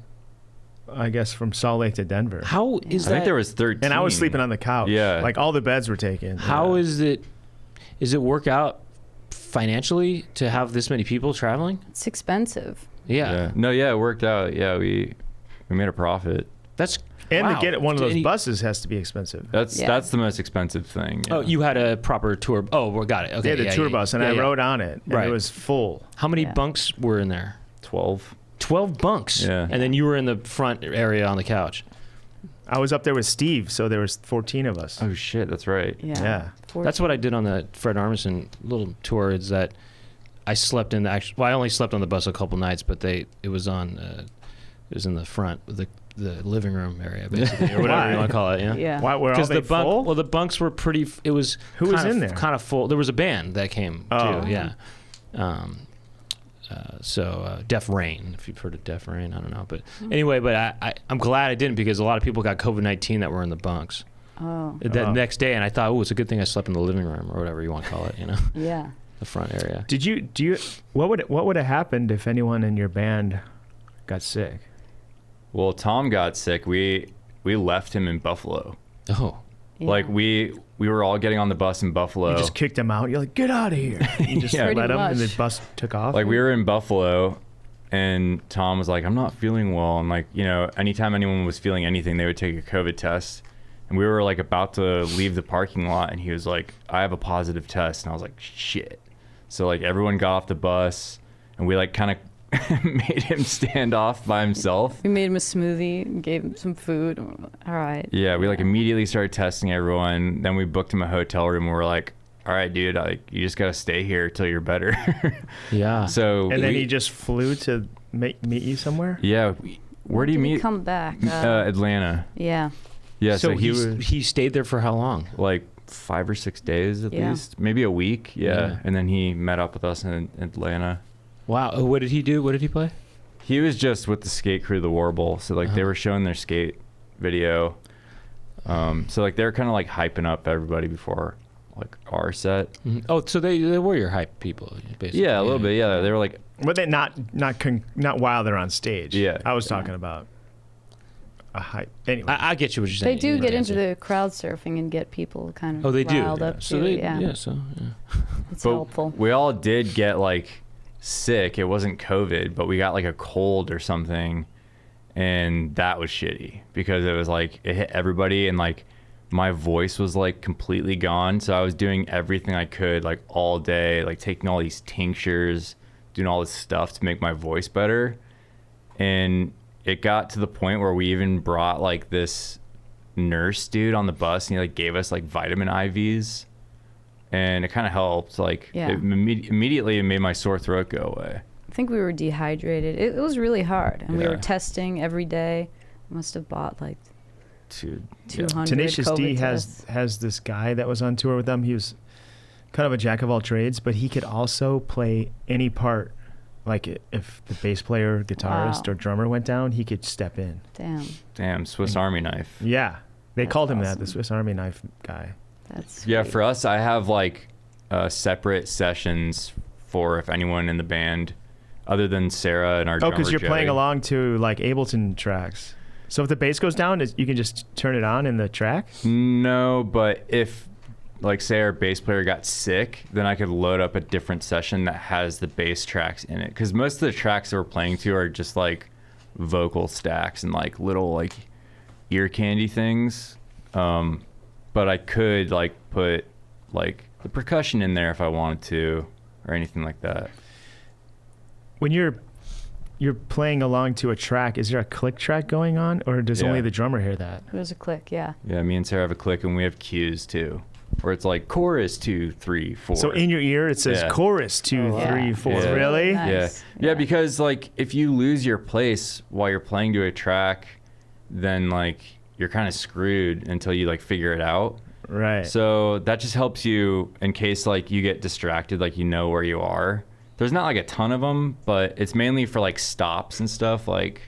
I guess, from Salt Lake to Denver. How is I that? think there was 13. And I was sleeping on the couch. Yeah. Like all the beds were taken. How is it work out financially to have this many people traveling? It's expensive. Yeah. No, yeah, it worked out. Yeah, we made a profit. That's And wow. to get one of those Any- buses has to be expensive. That's Yeah. that's the most expensive thing. Oh, you had a proper tour. Oh, well, got it. Okay. They had a tour bus, and I yeah. rode on it, and Right. it was full. How many Yeah. bunks were in there? 12. 12 bunks. Yeah. And then you were in the front area on the couch. I was up there with Steve, so there was 14 of us. Oh shit, that's right. Yeah. Yeah. That's what I did on the Fred Armisen little tour. Is that I slept in the actual. Well, I only slept on the bus a couple nights, but it was on. It was in the front, the living room area, basically, or whatever you want to call it. Yeah. Yeah. Why were all Because they the bunk, full? well, the bunks were pretty. It was Who was kinda- in there? Kind of full. There was a band that came Oh. too. Yeah. Def Rain, if you've heard of Def Rain, I don't know, but anyway, but I'm glad I didn't because a lot of people got COVID-19 that were in the bunks Oh. that Oh. next day, and I thought, oh, it's a good thing I slept in the living room or whatever you want to call it, Yeah. the front area. What would have happened if anyone in your band got sick? Well, Tom got sick. We left him in Buffalo. Oh, Yeah. Like we were all getting on the bus in Buffalo. You just kicked him out. You're like, get out of here. You just Yeah. let Pretty him, and much. the bus took off. Like we were in Buffalo and Tom was like, I'm not feeling well. And like, anytime anyone was feeling anything, they would take a COVID test. And we were like about to leave the parking lot and he was like, I have a positive test. And I was like, shit. So like everyone got off the bus and we like kind of made him stand off by himself. We made him a smoothie and gave him some food. All right. Yeah, we like immediately started testing everyone. Then we booked him a hotel room and we're like, all right, dude, you just got to stay here till you're better. yeah. So and then we- he just flew to meet you somewhere? Yeah. Where do you Did he meet? come back? Atlanta. Yeah. Yeah. so So he was he stayed there for how long? like 5 or 6 days at Yeah. least, maybe a week. Yeah. And then he met up with us in Atlanta. Wow. What did he do? What did he play? He was just with the skate crew, the Warble. So like they were showing their skate video. So like they're kind of like hyping up everybody before like our set. Mm-hmm. Oh, so they were your hype people, basically. Yeah, a little bit. Yeah, they were like, But they not while they're on stage. Yeah. I was talking about a hype. Anyway, I get you what you're They saying. do you know, get into dancing. the crowd surfing and get people kind of Oh, they do. riled up So too. they, yeah. So It's but helpful. we all did get like sick. It wasn't COVID, but we got like a cold or something, and that was shitty because it was like it hit everybody, and like my voice was like completely gone. So I was doing everything I could like all day, like taking all these tinctures, doing all this stuff to make my voice better, and it got to the point where we even brought like this nurse dude on the bus, and he like gave us like vitamin IVs, and it kind of helped. Like Yeah. immediately it made my sore throat go away. I think we were dehydrated. It was really hard, and we Yeah. were testing every day. Must have bought like Dude, 200 Tenacious D COVID has tests. this guy that was on tour with them. He was kind of a jack of all trades, but he could also play any part. Like if the bass player, guitarist, Wow. or drummer went down, he could step in. Damn, Swiss Army knife. Yeah, they That's called him that, awesome. the Swiss Army knife guy. that's Yeah, sweet. for us, I have like separate sessions for if anyone in the band, other than Sarah and our Oh, drummer because you're playing Joey. along to like Ableton tracks. So if the bass goes down, you can just turn it on in the track. No, but if like say our bass player got sick, then I could load up a different session that has the bass tracks in it. Because most of the tracks that we're playing to are just like vocal stacks and like little like ear candy things. But I could like put like the percussion in there if I wanted to, or anything like that. When you're playing along to a track, is there a click track going on, or does Yeah. only the drummer hear that? It was a click. Yeah. Yeah, me and Sarah have a click, and we have cues too, where it's like chorus 2, 3, 4. So in your ear, it says Yeah. chorus 2, wow. 3, 4. Yeah. Really? Nice. Yeah, because like if you lose your place while you're playing to a track, then like you're kind of screwed until you like figure it out. Right. So that just helps you in case like you get distracted, like you know where you are. There's not like a ton of them, but it's mainly for like stops and stuff, like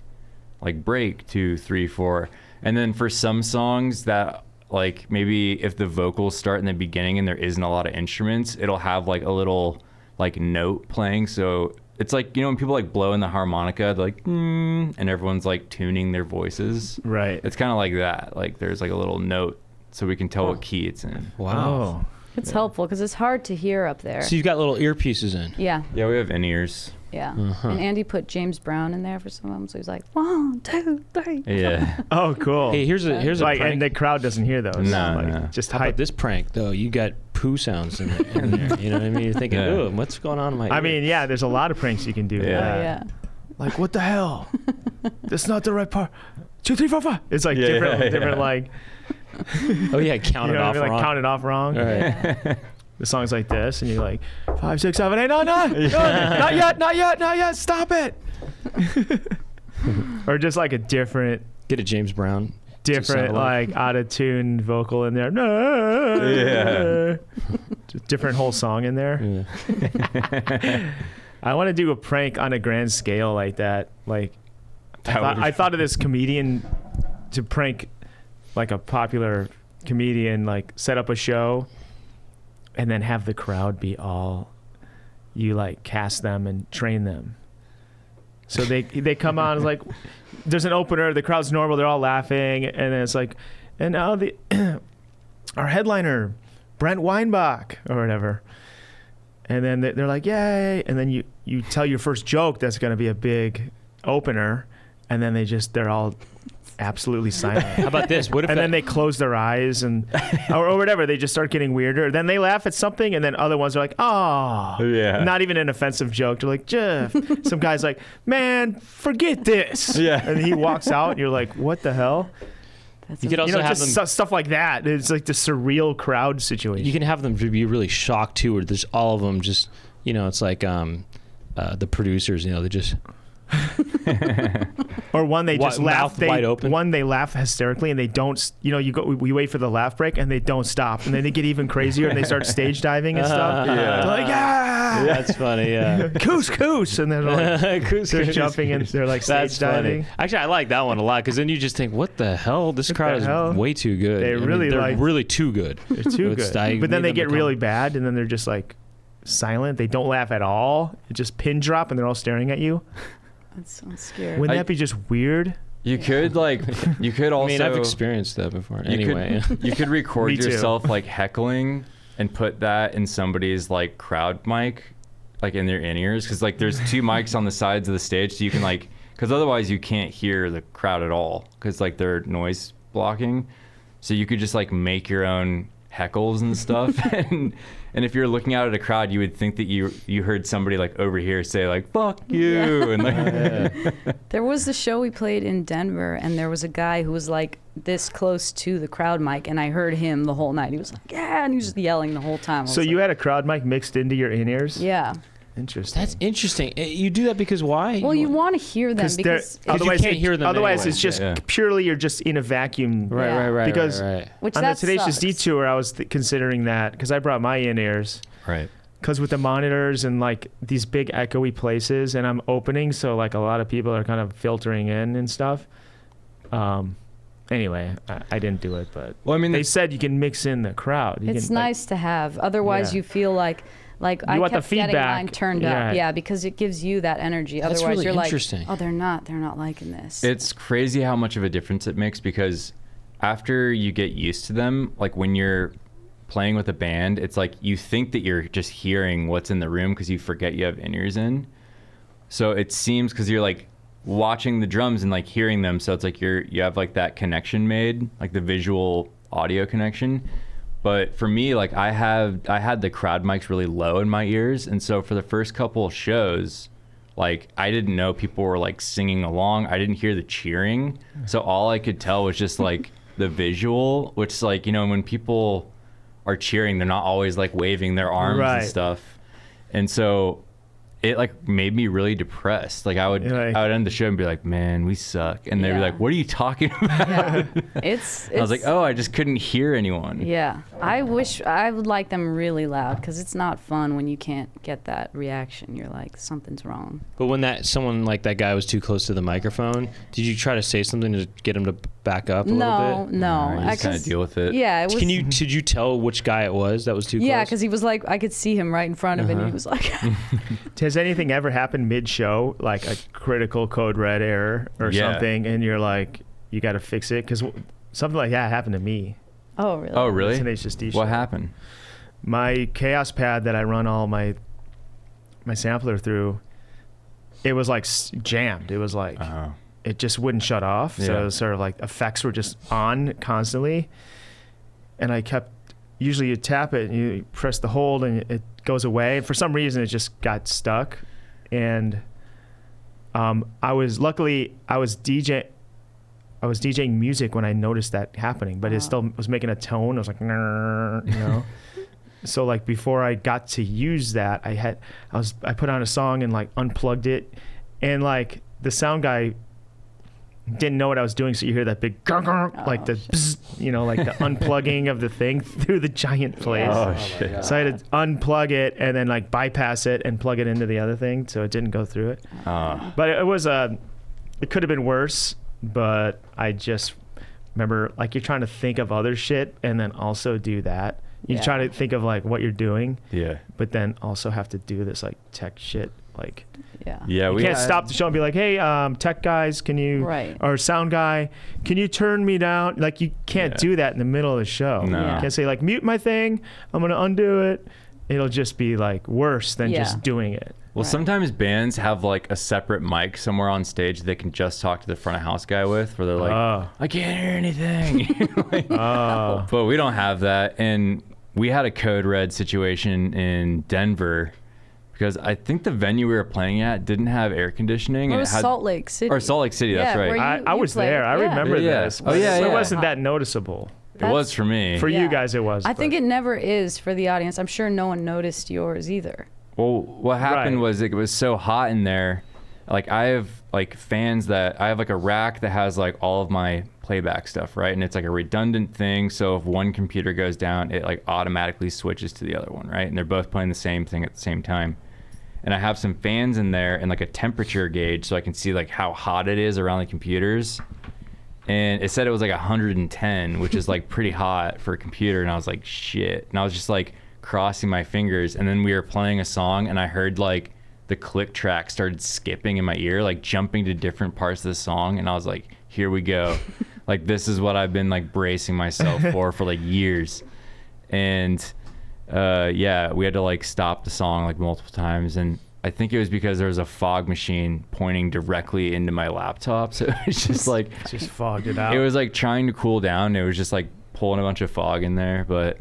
break 2, 3, 4. And then for some songs that like maybe if the vocals start in the beginning and there isn't a lot of instruments, it'll have like a little like note playing. So it's like, you know, when people like blow in the harmonica, they're like, and everyone's like tuning their voices. Right. It's kind of like that. Like there's like a little note so we can tell what key it's in. Wow. It's helpful because it's hard to hear up there. So you've got little earpieces in. Yeah. Yeah, we have in-ears. Yeah. And Andy put James Brown in there for some of them, so he's like 1, 2, 3. Yeah. Oh, cool. Hey, here's a like, prank. and the crowd doesn't hear those. No, like, no. Just How hype. about this prank though? You got poo sounds in there. You know what I mean? You're thinking, Yeah. oh, what's going on in my ear? I mean, yeah, there's a lot of pranks you can do. Yeah. Oh, yeah. Like, what the hell? That's not the right part. 2, 3, 4, 5. It's like Yeah, different, yeah. like, oh yeah, count you it know off what I mean? Like, wrong. count it off wrong. Right. The song's like this, and you're like, 5, 6, 7, 8, no, not yet, stop it. Or just like a different, Get a James Brown. sound like out of tune vocal in there. No. Yeah. Just different whole song in there. Yeah. I want to do a prank on a grand scale like that. Like, I thought of this comedian to prank like a popular comedian, like set up a show and then have the crowd be all, you like cast them and train them. So they come on, it's like, there's an opener, the crowd's normal, they're all laughing, and then it's like, and now our headliner, Brent Weinbach, or whatever. And then they're like, yay. And then you tell your first joke that's going to be a big opener. And then they're all absolutely silent. How about this? What if And then they close their eyes or whatever. They just start getting weirder. Then they laugh at something. And then other ones are like, oh, Yeah. not even an offensive joke. They're like, Jeff. Some guy's like, man, forget this. Yeah. And he walks out and you're like, what the hell? That's You could also You know, have just them. stuff like that. It's like the surreal crowd situation. You can have them to be really shocked too, or there's all of them just, you know, it's like the producers, you know, they just, Or one they just laugh, mouth wide open. One they laugh hysterically and they don't. We wait for the laugh break and they don't stop, and then they get even crazier and they start stage diving and stuff. They're like, yeah, That's funny. Yeah. coos, and they're like, they're jumping and they're like stage That's diving. funny. Actually, I like that one a lot because then you just think, what the hell? This crowd hell? is way too good. They really they're like- really too good. They're too It's good. like- But then made they them get become- really bad, and then they're just like silent. They don't laugh at all. It just pin drop, and they're all staring at you. That sounds scary. Wouldn't that be just weird? You could you could also. I mean, I've experienced that before. You Anyway. you could record Me too. yourself like heckling and put that in somebody's like crowd mic, like in their in-ears, because like there's two mics on the sides of the stage, so you can like, because otherwise you can't hear the crowd at all, because like they're noise blocking. So you could just like make your own heckles and stuff, and if you're looking out at a crowd, you would think that you heard somebody like over here say like "fuck you," and like. There was a show we played in Denver, and there was a guy who was like this close to the crowd mic, and I heard him the whole night. He was like, "Yeah," and he was just yelling the whole time. I So was you like, had a crowd mic mixed into your in-ears? yeah. Interesting. That's interesting. You do that because why? Well, you want to hear them because otherwise can't hear them Otherwise, anyway. it's just Yeah. purely you're just in a vacuum. Right, Yeah. right. Because- right. which On the that Tenacious D sucks. tour, I was considering that because I brought my in-ears. Right. Because with the monitors and like these big echoey places, and I'm opening, so like a lot of people are kind of filtering in and stuff. Anyway, I didn't do it, but Well, I mean, they said you can mix in the crowd. You It's can, like, nice to have. Otherwise, Yeah. you feel like I want the kept getting feedback. mine turned Yeah. up. Yeah, because it gives you that energy. That's Otherwise, really you're interesting. like, oh, they're not liking this. It's crazy how much of a difference it makes, because after you get used to them, like when you're playing with a band, it's like you think that you're just hearing what's in the room because you forget you have in-ears in. So it seems, because you're like watching the drums and like hearing them, so it's like you have like that connection made, like the visual audio connection. But for me, like I had the crowd mics really low in my ears, and so for the first couple of shows, like I didn't know people were like singing along. I didn't hear the cheering, so all I could tell was just like the visual, which is like, you know, when people are cheering, they're not always like waving their arms Right. and stuff, and so it like made me really depressed. Like I would end the show and be like, man, we suck, and they'd be Yeah. like, what are you talking about? Yeah. It's I was like, oh, I just couldn't hear anyone. Yeah, I wish I would like them really loud, because it's not fun when you can't get that reaction. You're like, something's wrong. But when someone like that guy was too close to the microphone, did you try to say something to get him to back up a little bit? No. You just kind of deal with it. Yeah, it was. Did you tell which guy it was that was too close? Yeah, because he was like, I could see him right in front of it, and he was like, Has anything ever happened mid-show, like a critical code red error or Yeah. something, and you're like, you got to fix it? Because something like that happened to me. oh, really? Oh, really? Tenacious D show. What happened? My Chaos pad that I run all my sampler through, it was like jammed. It was like Oh. it just wouldn't shut off. So Yeah. it was sort of like effects were just on constantly, and I kept. Usually you tap it and you press the hold and it goes away. And for some reason it just got stuck, and I was DJing music when I noticed that happening, but it still was making a tone. I was like, "Nrr," you know. So like before I got to use that, I put on a song and like unplugged it, and like the sound guy didn't know what I was doing, so you hear that big like the bzz, you know, like the unplugging of the thing through the giant place. Oh, shit. So I had to unplug it and then like bypass it and plug it into the other thing, so it didn't go through it. But it could have been worse. But I just remember, like, you're trying to think of other shit and then also do that. You Yeah. try to think of like what you're doing, Yeah. but then also have to do this like tech shit. Like, Yeah. Yeah, you can't stop the show and be like, hey, tech guys, can you, Right. or sound guy, can you turn me down? Like, you can't Yeah. do that in the middle of the show. No. Yeah. You can't say like, mute my thing, I'm gonna undo it. It'll just be like worse than Yeah. just doing it. Well, Right. sometimes bands have like a separate mic somewhere on stage they can just talk to the front of house guy with, where they're like, I can't hear anything. Like, but we don't have that. And we had a code red situation in Denver because I think the venue we were playing at didn't have air conditioning. It and was it had, Salt Lake City. Or Salt Lake City, Yeah, that's right. where I you was played. there. I Yeah. remember Yeah. this. Oh, yeah, So yeah. it wasn't that noticeable. It was for me. For you Yeah. guys, it was. I think but- it never is for the audience. I'm sure no one noticed yours either. Well, what happened Right. was it was so hot in there like I have like fans that I have like a rack that has like all of my playback stuff, right? And it's like a redundant thing. So if one computer goes down, it like automatically switches to the other one, right? And they're both playing the same thing at the same time. And I have some fans in there and like a temperature gauge so I can see like how hot it is around the computers. And it said it was like 110, which is like pretty hot for a computer. And I was like, shit. And I was just like crossing my fingers. And then we were playing a song and I heard like the click track started skipping in my ear, like jumping to different parts of the song. And I was like, here we go. Like, this is what I've been like bracing myself for like years. And yeah, we had to like stop the song like multiple times. And I think it was because there was a fog machine pointing directly into my laptop. So it was just like, Just fogged it out. it was like trying to cool down. It was just like pulling a bunch of fog in there. But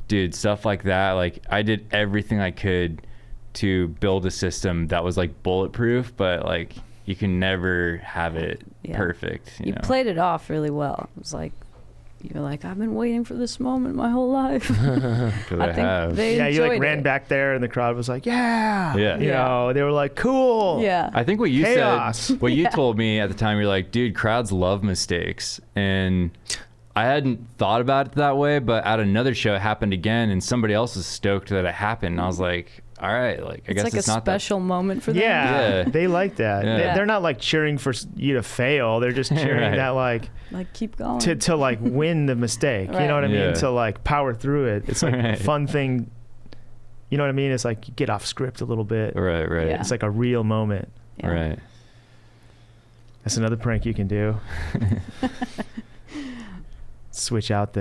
dude, stuff like that, like I did everything I could to build a system that was like bulletproof, but like you can never have it Yeah. perfect. You know? played it off really well. It was like, you're like, I've been waiting for this moment my whole life. 'Cause I have. they yeah, you like enjoyed ran it. back there and the crowd was like, yeah. Yeah. You Yeah. know, they were like, cool. Yeah. I think what you Chaos. said, what you Yeah. told me at the time, you're like, dude, crowds love mistakes. And I hadn't thought about it that way, but at another show it happened again and somebody else was stoked that it happened. And I was like, all right, like, I It's guess like it's a not special moment for them. Yeah, Yeah. they like that. Yeah. They're not like cheering for you to fail. They're just cheering Right. that like Like, keep going. to like win the mistake. You Right. know what I mean? Yeah. To like power through it. It's like a Right. fun thing. You know what I mean? It's like you get off script a little bit. that. Right. Yeah. It's like a real moment. Yeah. Right. That's another prank you can do. Switch out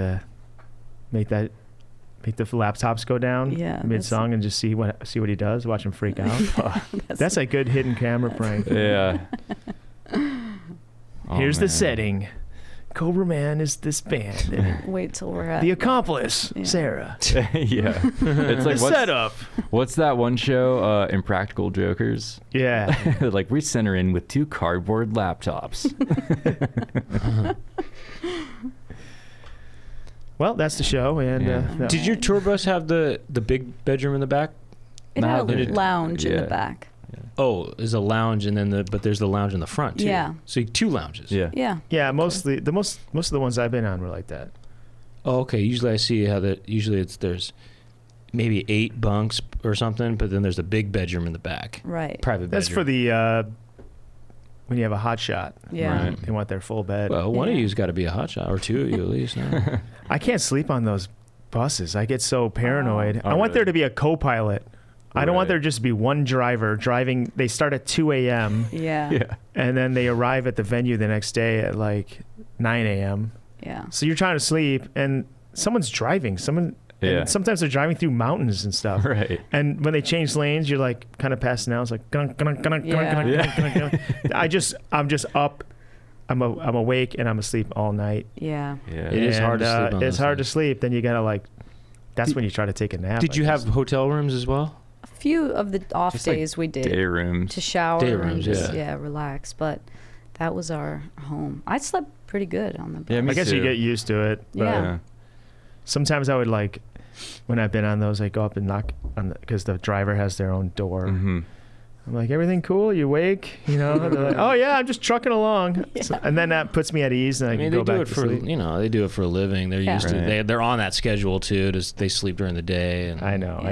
make the laptops go down Yeah, mid song and just see what he does. Watch him freak out. That's a good hidden camera prank. Yeah. Oh, Here's the man. setting. Cobra Man is this band. And Wait till we're at the accomplice, Yeah. Sarah. Yeah. It's like, The setup. what's that one show, Impractical Jokers? Yeah. Like, we center in with 2 cardboard laptops. Well, that's the show. And Yeah. Did your tour bus have the big bedroom in the back? It had Nah, a lounge in yeah. the back. Oh, there's a lounge and then but there's the lounge in the front too. Yeah. So you 2 lounges. Yeah. Yeah. Yeah, mostly most of the ones I've been on were like that. Oh, okay. Usually I see how that. Usually there's maybe 8 bunks or something, but then there's a big bedroom in the back, Right. private That's bedroom. for the when you have a hot shot. Yeah. Right. They want their full bed. Well, one of Yeah. you's got to be a hot shot, or 2 of you at least. No? I can't sleep on those buses. I get so paranoid. Oh, I want really? there to be a co-pilot. I don't want Right. there to just be one driver driving. They start at 2 a.m. Yeah. Yeah. and then they arrive at the venue the next day at like 9 a.m. Yeah. So you're trying to sleep and someone's driving. Yeah. And sometimes they're driving through mountains and stuff. Right. And when they change lanes, you're like kind of passing out. It's like, gun, gun, gun, gun, Yeah. gun, gun, gun, gun. I'm just up. I'm awake and I'm asleep all night. Yeah. Yeah. It is hard to And, sleep on It's those hard to things. sleep. Then you gotta like. That's when you try to take a nap. Did I you guess. have hotel rooms as well? A few of the off Just, like, days we did Day rooms. to shower Day and rooms, just yeah. relax, but that was our home. I slept pretty good on the bus. Yeah, me I guess you too. get used to it. But Yeah. sometimes I would like, when I've been on those, I go up and knock on because the driver has their own door. Mm-hmm. I'm like, everything cool? You awake? You know? They're like, oh yeah, I'm just trucking along. Yeah. So, and then that puts me at ease, and I I mean, can they go do back it to for sleep. they do it for a living. They're Yeah. used to Right. they're on that schedule too. They sleep during the day and I know. Yeah.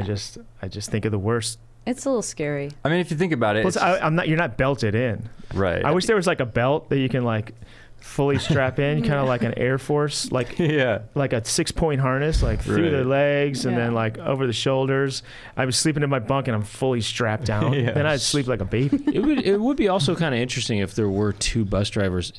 I just think of the worst. It's a little scary. I mean, if you think about it, Plus, it's I'm not. You're not belted in. right. I wish there was like a belt that you can like fully strap in, kind of like an Air Force, like yeah. like a 6-point harness, like through the Right. legs and then Yeah. like over the shoulders. I was sleeping in my bunk and I'm fully strapped down. Yeah. Then I'd sleep like a baby. it would be also kind of interesting if there were 2 bus drivers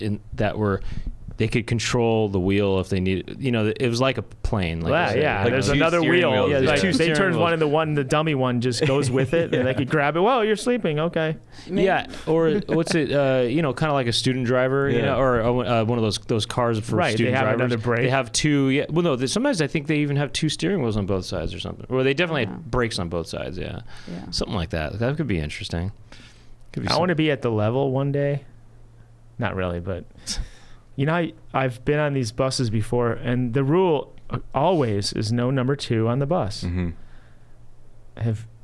they could control the wheel if they needed. It was like a plane. Like you said. Yeah. Like There's 2 another steering wheel. wheels, Yeah, yeah. like, 2 they steering turn wheels. one into the dummy one just goes with it, and they could grab it. Whoa, you're sleeping. Okay. Yeah, or what's it? Kind of like a student driver, Yeah. or one of those cars for Right, they student have drivers. another brake. They have 2. Yeah, well, no. Sometimes I think they even have 2 steering wheels on both sides or something. Or they definitely Yeah. had brakes on both sides. Yeah, Yeah. something like that. That could be interesting. Could be I want to be at the level one day. Not really, but I've been on these buses before, and the rule always is no number 2 on the bus. Mm-hmm.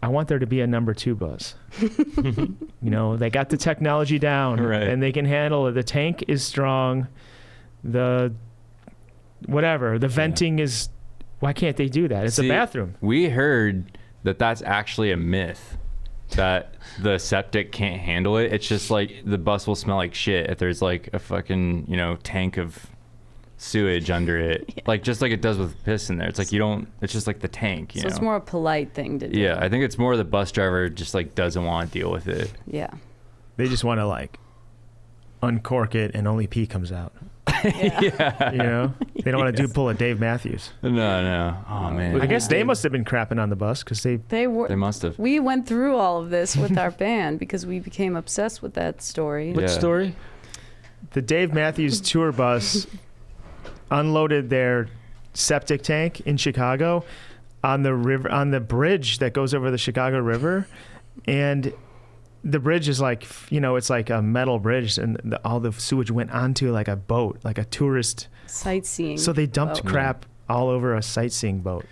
I want there to be a number 2 bus. They got the technology down, Right. and they can handle it. The tank is strong. The venting is. Why can't they do that? It's a bathroom. We heard that that's actually a myth, that the septic can't handle it. It's just like the bus will smell like shit if there's like a fucking, tank of sewage under it. Like just like it does with piss in there. It's like it's just like the tank, So it's more a polite thing to do. Yeah, I think it's more the bus driver just like doesn't want to deal with it. Yeah. They just want to like uncork it and only pee comes out. Yeah. They don't want to pull a Dave Matthews. No. Oh man. I guess they must have been crapping on the bus because they They must have. We went through all of this with our band because we became obsessed with that story. What story? the Dave Matthews tour bus unloaded their septic tank in Chicago on the river, on the bridge that goes over the Chicago River, and the bridge is like, you know, it's like a metal bridge, and all the sewage went onto like a boat, like a tourist sightseeing. So they dumped boat. crap all over a sightseeing boat.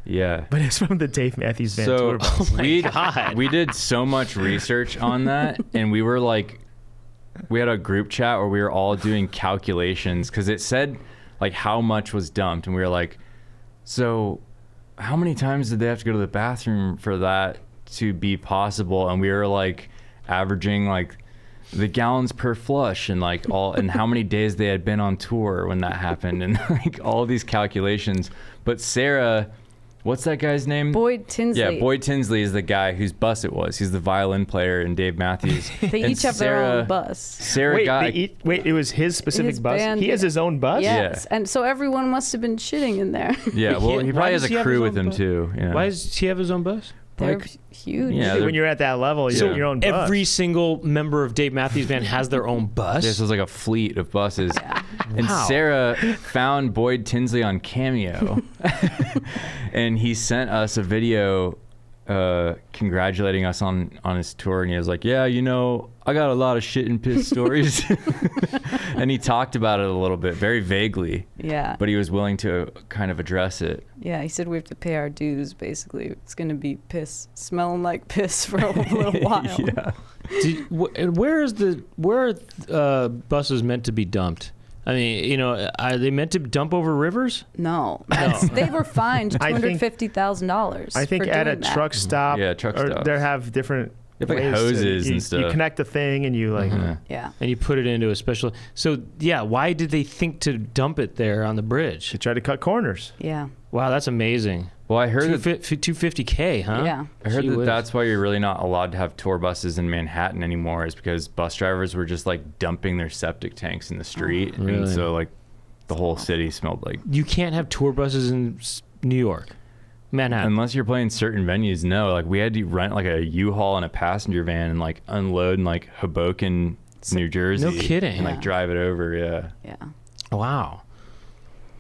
Yeah. But it's from the Dave Matthews Band So tour bus. we did so much research on that, and we were like, we had a group chat where we were all doing calculations because it said like how much was dumped, and we were like, so how many times did they have to go to the bathroom for that to be possible? And we were like averaging like the gallons per flush and like all, and how many days they had been on tour when that happened, and like all these calculations. But Sarah, what's that guy's name? Boyd Tinsley. Yeah, Boyd Tinsley is the guy whose bus it was. He's the violin player in Dave Matthews. They And each have their own bus. Sarah Wait, got it was his specific His bus? band, He has his own bus? Yes, and so everyone must have been shitting in there. yeah. Well, he Why probably does has he a have crew his with own him bus? too. Yeah. Why does he have his own bus? They're Like, huge. yeah, When you're at that level, you So have your own bus. Every single member of Dave Matthews Band has their own bus. this was like a fleet of buses. Yeah. And Wow. Sarah found Boyd Tinsley on Cameo, and he sent us a video congratulating us on his tour, and he was like, yeah, you know, I got a lot of shit and piss stories. And he talked about it a little bit, very vaguely, Yeah. but he was willing to kind of address it. Yeah, he said we have to pay our dues, basically. It's going to be piss, smelling like piss for a little while. Yeah. And where are buses meant to be dumped? I mean, you know, are they meant to dump over rivers? No. They were fined I think- $250,000. I think for at a doing that. truck stop, Yeah, truck or stops. they have different They have, like, ways to- hoses you, and stuff. You connect the thing and you like, Uh-huh. Yeah. And you put it into a special. So yeah, why did they think to dump it there on the bridge? to try to cut corners. Yeah. Wow, that's amazing. Well, I heard that $250K, huh? Yeah. I heard Gee that whiz. that's why you're really not allowed to have tour buses in Manhattan anymore, is because bus drivers were just like dumping their septic tanks in the street. And Really? so like the whole city smelled like, You can't have tour buses in New York, Manhattan. unless you're playing certain venues. No, like we had to rent like a U-Haul and a passenger van and like unload in like Hoboken, New Jersey. No kidding. And like Yeah. drive it over. Yeah. Yeah. Wow.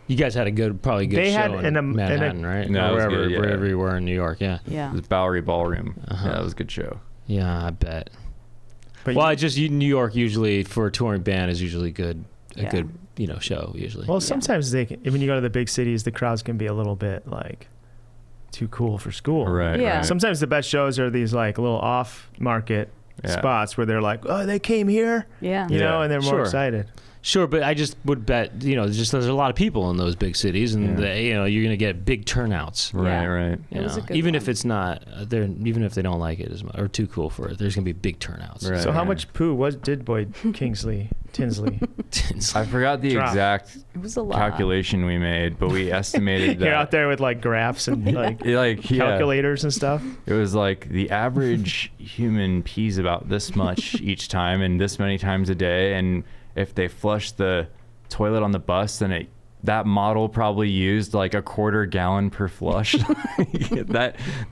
You guys had probably good They show had in in a- Manhattan, right? No, Or it was wherever, good, yeah. wherever you were in New York, yeah. Yeah. It was Bowery Ballroom. Uh-huh. Yeah, that was a good show. Yeah, I bet. But Well, New York usually for a touring band is usually good, a Yeah. good, show usually. well, sometimes when you go to the big cities, the crowds can be a little bit like too cool for school. Right. Yeah. Right. Sometimes the best shows are these like little off-market Yeah. spots where they're like, oh, they came here, Yeah. you know, Yeah. and they're more Sure. excited. Sure, but I just would bet, there's a lot of people in those big cities, and Yeah. you're gonna get big turnouts. Right. Yeah. Right. It was a good even one. if it's not, even if they don't like it as much or too cool for it, there's gonna be big turnouts. Right. So how much poo did Boyd Tinsley? I forgot the Drop. exact It was a lot. calculation we made, but we estimated that You're out there with like graphs and like yeah. calculators and stuff. It was like the average human pees about this much each time and this many times a day, and if they flush the toilet on the bus, then that model probably used like a 1/4 gallon per flush.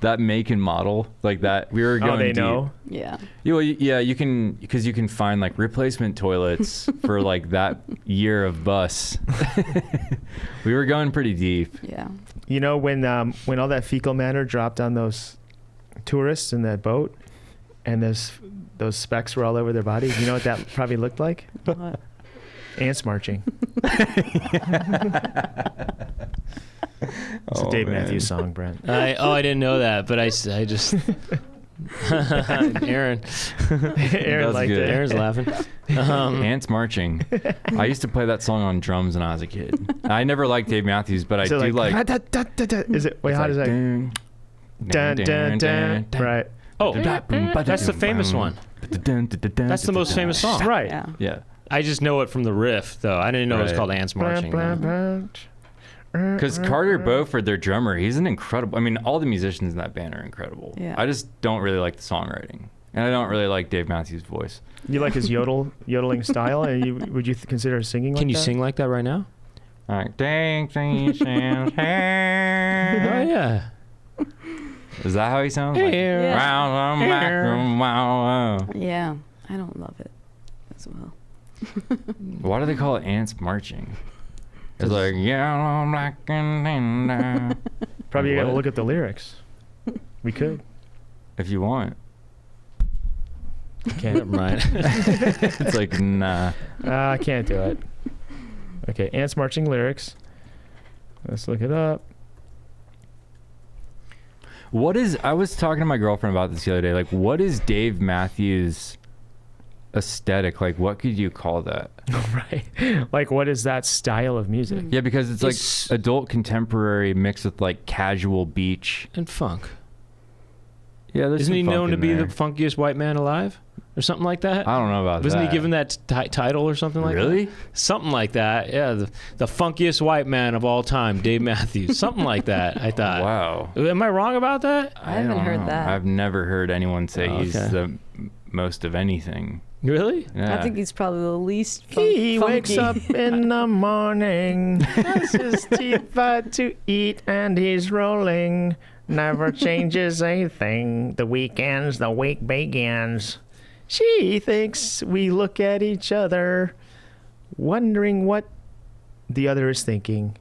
that make and model like that. We were going Oh, they deep. know. Yeah. Yeah, you can, because you can find like replacement toilets for like that year of bus. We were going pretty deep. Yeah. You know when all that fecal matter dropped on those tourists in that boat, and those specks were all over their body. You know what that probably looked like? What? Ants marching. It's a Dave Matthews song, Brent. I didn't know that, but I just Aaron Liked good. it. Aaron's laughing. Ants Marching. I used to play that song on drums when I was a kid. I never liked Dave Matthews, but I So do like. Is it? Wait, how does that? Dun, dun, dun. Right. Oh, that's the famous one. That's the most famous song. Right. Yeah. Yeah. I just know it from the riff, though. I didn't know it was Right. called Ants Marching. Because Carter Beauford, their drummer, he's an incredible. I mean, all the musicians in that band are incredible. Yeah. I just don't really like the songwriting, and I don't really like Dave Matthews' voice. You like his yodeling style? And would you consider singing? Can like you that? sing like that right now? Like, ding, ding, ding, Oh yeah. Is that how he sounds? Yeah. Yeah. I don't love it as well. Why do they call it Ants Marching? It's like yellow, black, and tender. Probably you got to What? look at the lyrics. We could. If you want. Okay, never mind. It's like, nah. I can't do it. Okay, Ants Marching lyrics. Let's look it up. What is, I was talking to my girlfriend about this the other day. Like, what is Dave Matthews' aesthetic? Like, what could you call that? Right. Like, what is that style of music? Yeah, because it's like adult contemporary mixed with like casual beach. And funk. Yeah, there's Isn't he some funk known to in be there. the funkiest white man alive, or something like that? I don't know about Wasn't that. he given that title or something like that? Really? Something like that. Yeah, the funkiest white man of all time, Dave Matthews. Something like that. I thought. Wow. Am I wrong about that? I haven't don't heard know. that. I've never heard anyone say Oh, he's okay. the most of anything. Really? Yeah. I think he's probably the least He funky. wakes up in the morning, has his teeth out to eat, and he's rolling. Never changes a thing. The weekends, the week begins. She thinks we look at each other, wondering what the other is thinking.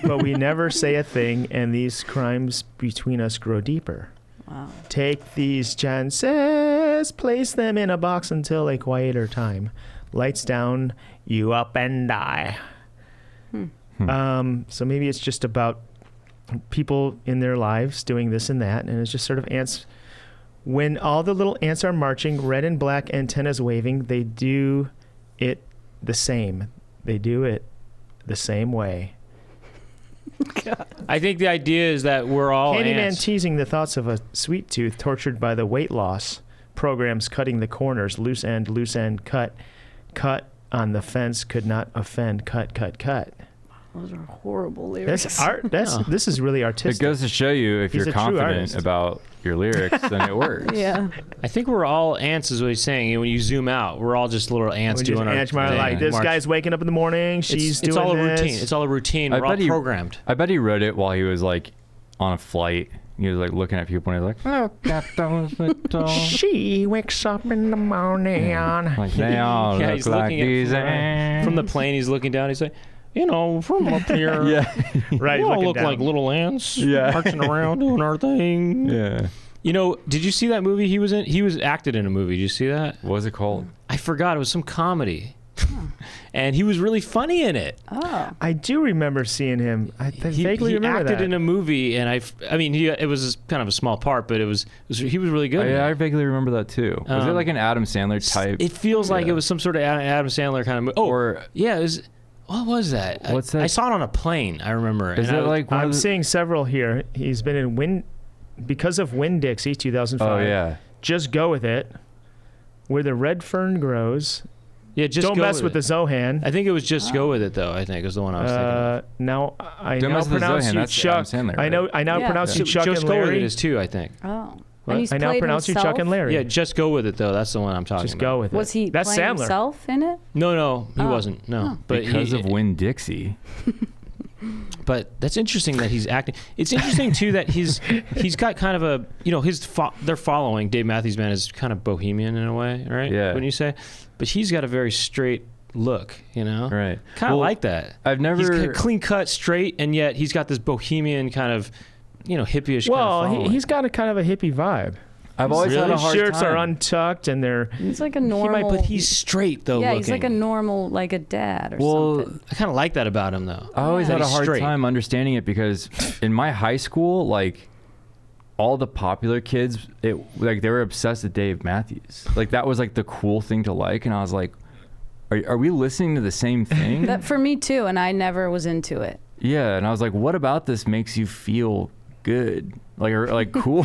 But we never say a thing, and these crimes between us grow deeper. Wow. Take these chances, place them in a box until a quieter time. Lights down, you up and die. So maybe it's just about people in their lives doing this and that, and it's just sort of ants. When all the little ants are marching, red and black antennas waving, they do it the same. They do it the same way. I think the idea is that we're all Candyman ants. teasing the thoughts of a sweet tooth tortured by the weight loss programs, cutting the corners, loose end, cut on the fence, could not offend, cut. Those are horrible lyrics. That's art. This is really It artistic. goes to show you if He's you're a true confident artist. about your lyrics, then it works. Yeah. I think we're all ants, is what he's saying. And when you zoom out, we're all just little ants We just doing our ants march thing. like this March. guy's waking up in the morning. She's it's doing all a this. routine. It's all a routine. I We're all bet he- programmed. I bet he wrote it while he was like on a flight. He was like looking at people and he's like, look at those little. She wakes up in the morning. Like they all Yeah, look he's like looking at these ants. From the plane, he's looking down. He's like, from up here, Yeah. Right, we he's all looking look down. like little ants, Yeah. marching around doing our thing. Yeah. Did you see that movie he was in? He was acted in a movie. Did you see that? What was it called? I forgot. It was some comedy. And he was really funny in it. Oh. I do remember seeing him. I vaguely he remember acted that. in a movie, and it was kind of a small part, but he was really good. in it. I vaguely remember that too. Was it like an Adam Sandler type? It feels like Yeah. it was some sort of Adam Sandler kind of movie. Oh, Or- yeah. What was that? What's that? I saw it on a plane. I remember. Is and it I was- like one I'm of the, seeing several here. He's been in because of Winn-Dixie 2005. Oh yeah. Just Go With It, Where the Red Fern Grows. Yeah, just Don't go mess with it. the Zohan. I think it was Just Go With It, though. I think is the one I was thinking of. Now I Don't now mess with the pronounce Zohan, you that's Chuck. Adam Sandler, I know. right? I now Yeah. pronounce you Chuck Just and Go With It Larry. is too, I think. Oh. What? And he's I now played pronounce you himself? Chuck and Larry. Yeah, Just Go With It, though. That's the one I'm talking Just about. Go With It. Was he That's playing Sandler. himself in it? No, he Oh. wasn't. No, but Because of Winn Dixie. But that's interesting that he's acting. It's interesting too that he's got kind of a their following Dave Matthews Band is kind of bohemian in a way, right? Yeah. Wouldn't you say? But he's got a very straight look, Right. Kind of Well, like that. I've never. He's clean cut, straight, and yet he's got this bohemian kind of hippie-ish kind of Well, following. he's got a kind of a hippie vibe. I've always had a His hard shirts time. are untucked and they're. He's like a He normal. might, but he's straight though. yeah, looking. he's like a normal, like a dad or Well, something. I kind of like that about him though. I always Yeah. had a He's hard straight. time understanding it because in my high school, like all the popular kids, like they were obsessed with Dave Matthews. Like that was like the cool thing to like, and I was like, are we listening to the same thing? That for me too, and I never was into it. Yeah, and I was like, what about this makes you feel good? Like or like cool?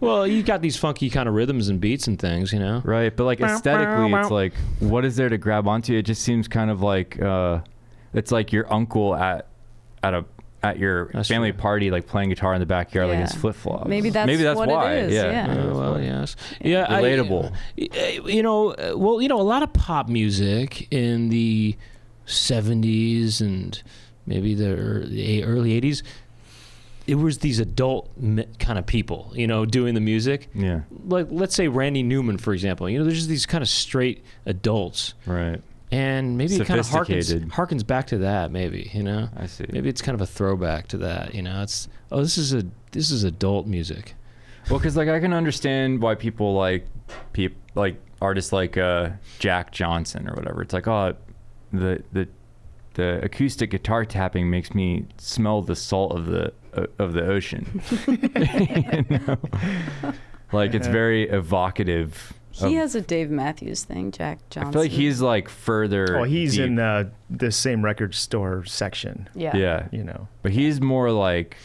Well, you got these funky kind of rhythms and beats and things, you know. Right, but like aesthetically, it's like, what is there to grab onto? It just seems kind of like it's like your uncle at your That's family true. party, like playing guitar in the backyard, like Yeah. his flip flops. Maybe that's what why. it is, yeah. Well, yes. Yeah. Relatable. You know, a lot of pop music in the 70s and maybe the early 80s, it was these adult kind of people, you know, doing the music. Yeah. Like, let's say Randy Newman, for example. You know, there's just these kind of straight adults. Right. And maybe it kind of Sophisticated. harkens back to that, maybe, you know? I see. Maybe it's kind of a throwback to that, you know? It's, this is adult music. Well, because like I can understand why people like artists like Jack Johnson or whatever. It's like, oh, the acoustic guitar tapping makes me smell the salt of the ocean. You know? Like it's very evocative. He has a Dave Matthews thing, Jack Johnson. I feel like he's like further. Oh, he's deep. in the same record store section. Yeah. Yeah, You know, but he's more like.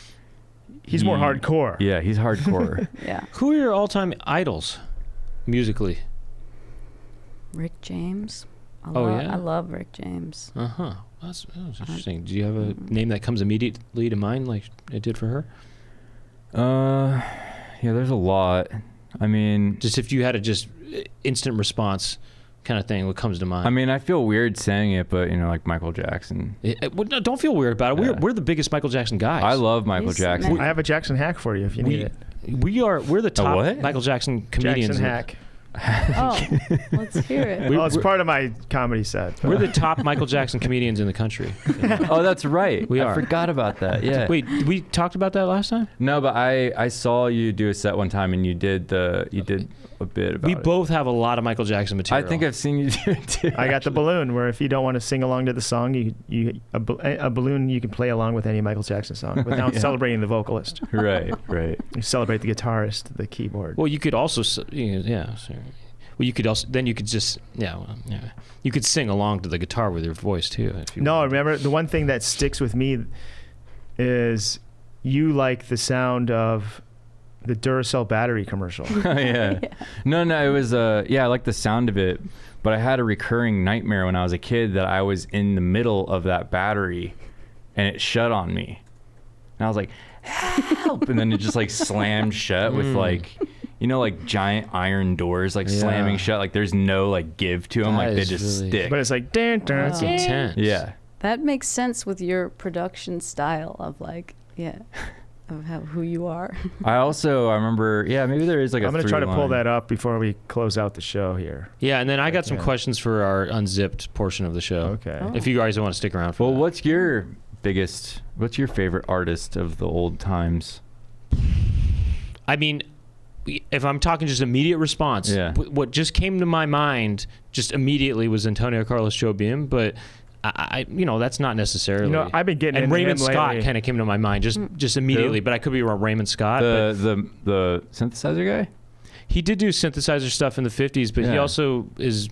he's more hardcore. Yeah, he's hardcore. Yeah. Who are your all-time idols, musically? Rick James. Oh, yeah? I love Rick James. Uh-huh. That's interesting. Do you have a name that comes immediately to mind like it did for her? Yeah, there's a lot. I mean, Just if you had a just instant response kind of thing, what comes to mind? I mean, I feel weird saying it, but you know, like Michael Jackson. Well, no, don't feel weird about it. Yeah. We're the biggest Michael Jackson guys. I love Michael He's Jackson. I have a Jackson hack for you if you need it. We're the top what? Michael Jackson comedians. Jackson hack. Oh, let's hear it. Well, it's part of my comedy set. We're the top Michael Jackson comedians in the country. Oh, that's right. We I are. forgot about that. Yeah. Wait, we talked about that last time? No, but I saw you do a set one time, and you did a bit about We it. both have a lot of Michael Jackson I material. think I've seen you do it too. I got the balloon where if you don't want to sing along to the song, a balloon you can play along with any Michael Jackson song without Yeah. celebrating the vocalist. Right. You celebrate the guitarist, the keyboard. Well, you could also, yeah. Sorry. Well, you could also, then you could just, you could sing along to the guitar with your voice too. If you No, wanted. remember the one thing that sticks with me is you like the sound of the Duracell battery commercial. Oh, yeah. No, it was I like the sound of it, but I had a recurring nightmare when I was a kid that I was in the middle of that battery and it shut on me. And I was like, help! And then it just like slammed shut with like, you know, like giant iron doors like slamming shut. Like there's no like give to them. That Like they is just really- stick. But it's like, dun, dun, That's dun. intense. Yeah. That makes sense with your production style of of who you are. I remember, maybe there is like a I'm going to try to pull through that line. up before we close out the show here. Yeah, and then I got some Yeah. questions for our unzipped portion of the show. Okay. Oh. If you guys want to stick around for Well, that. what's your favorite artist of the old times? I mean, if I'm talking just immediate response, Yeah. what just came to my mind just immediately was Antonio Carlos Jobim, but I that's not necessarily. You know, I've been getting and into Raymond him Scott lately. kind of came to my mind just immediately, but I could be wrong. Raymond Scott, but The synthesizer guy? he did do synthesizer stuff in the 50s, but he Yeah. also is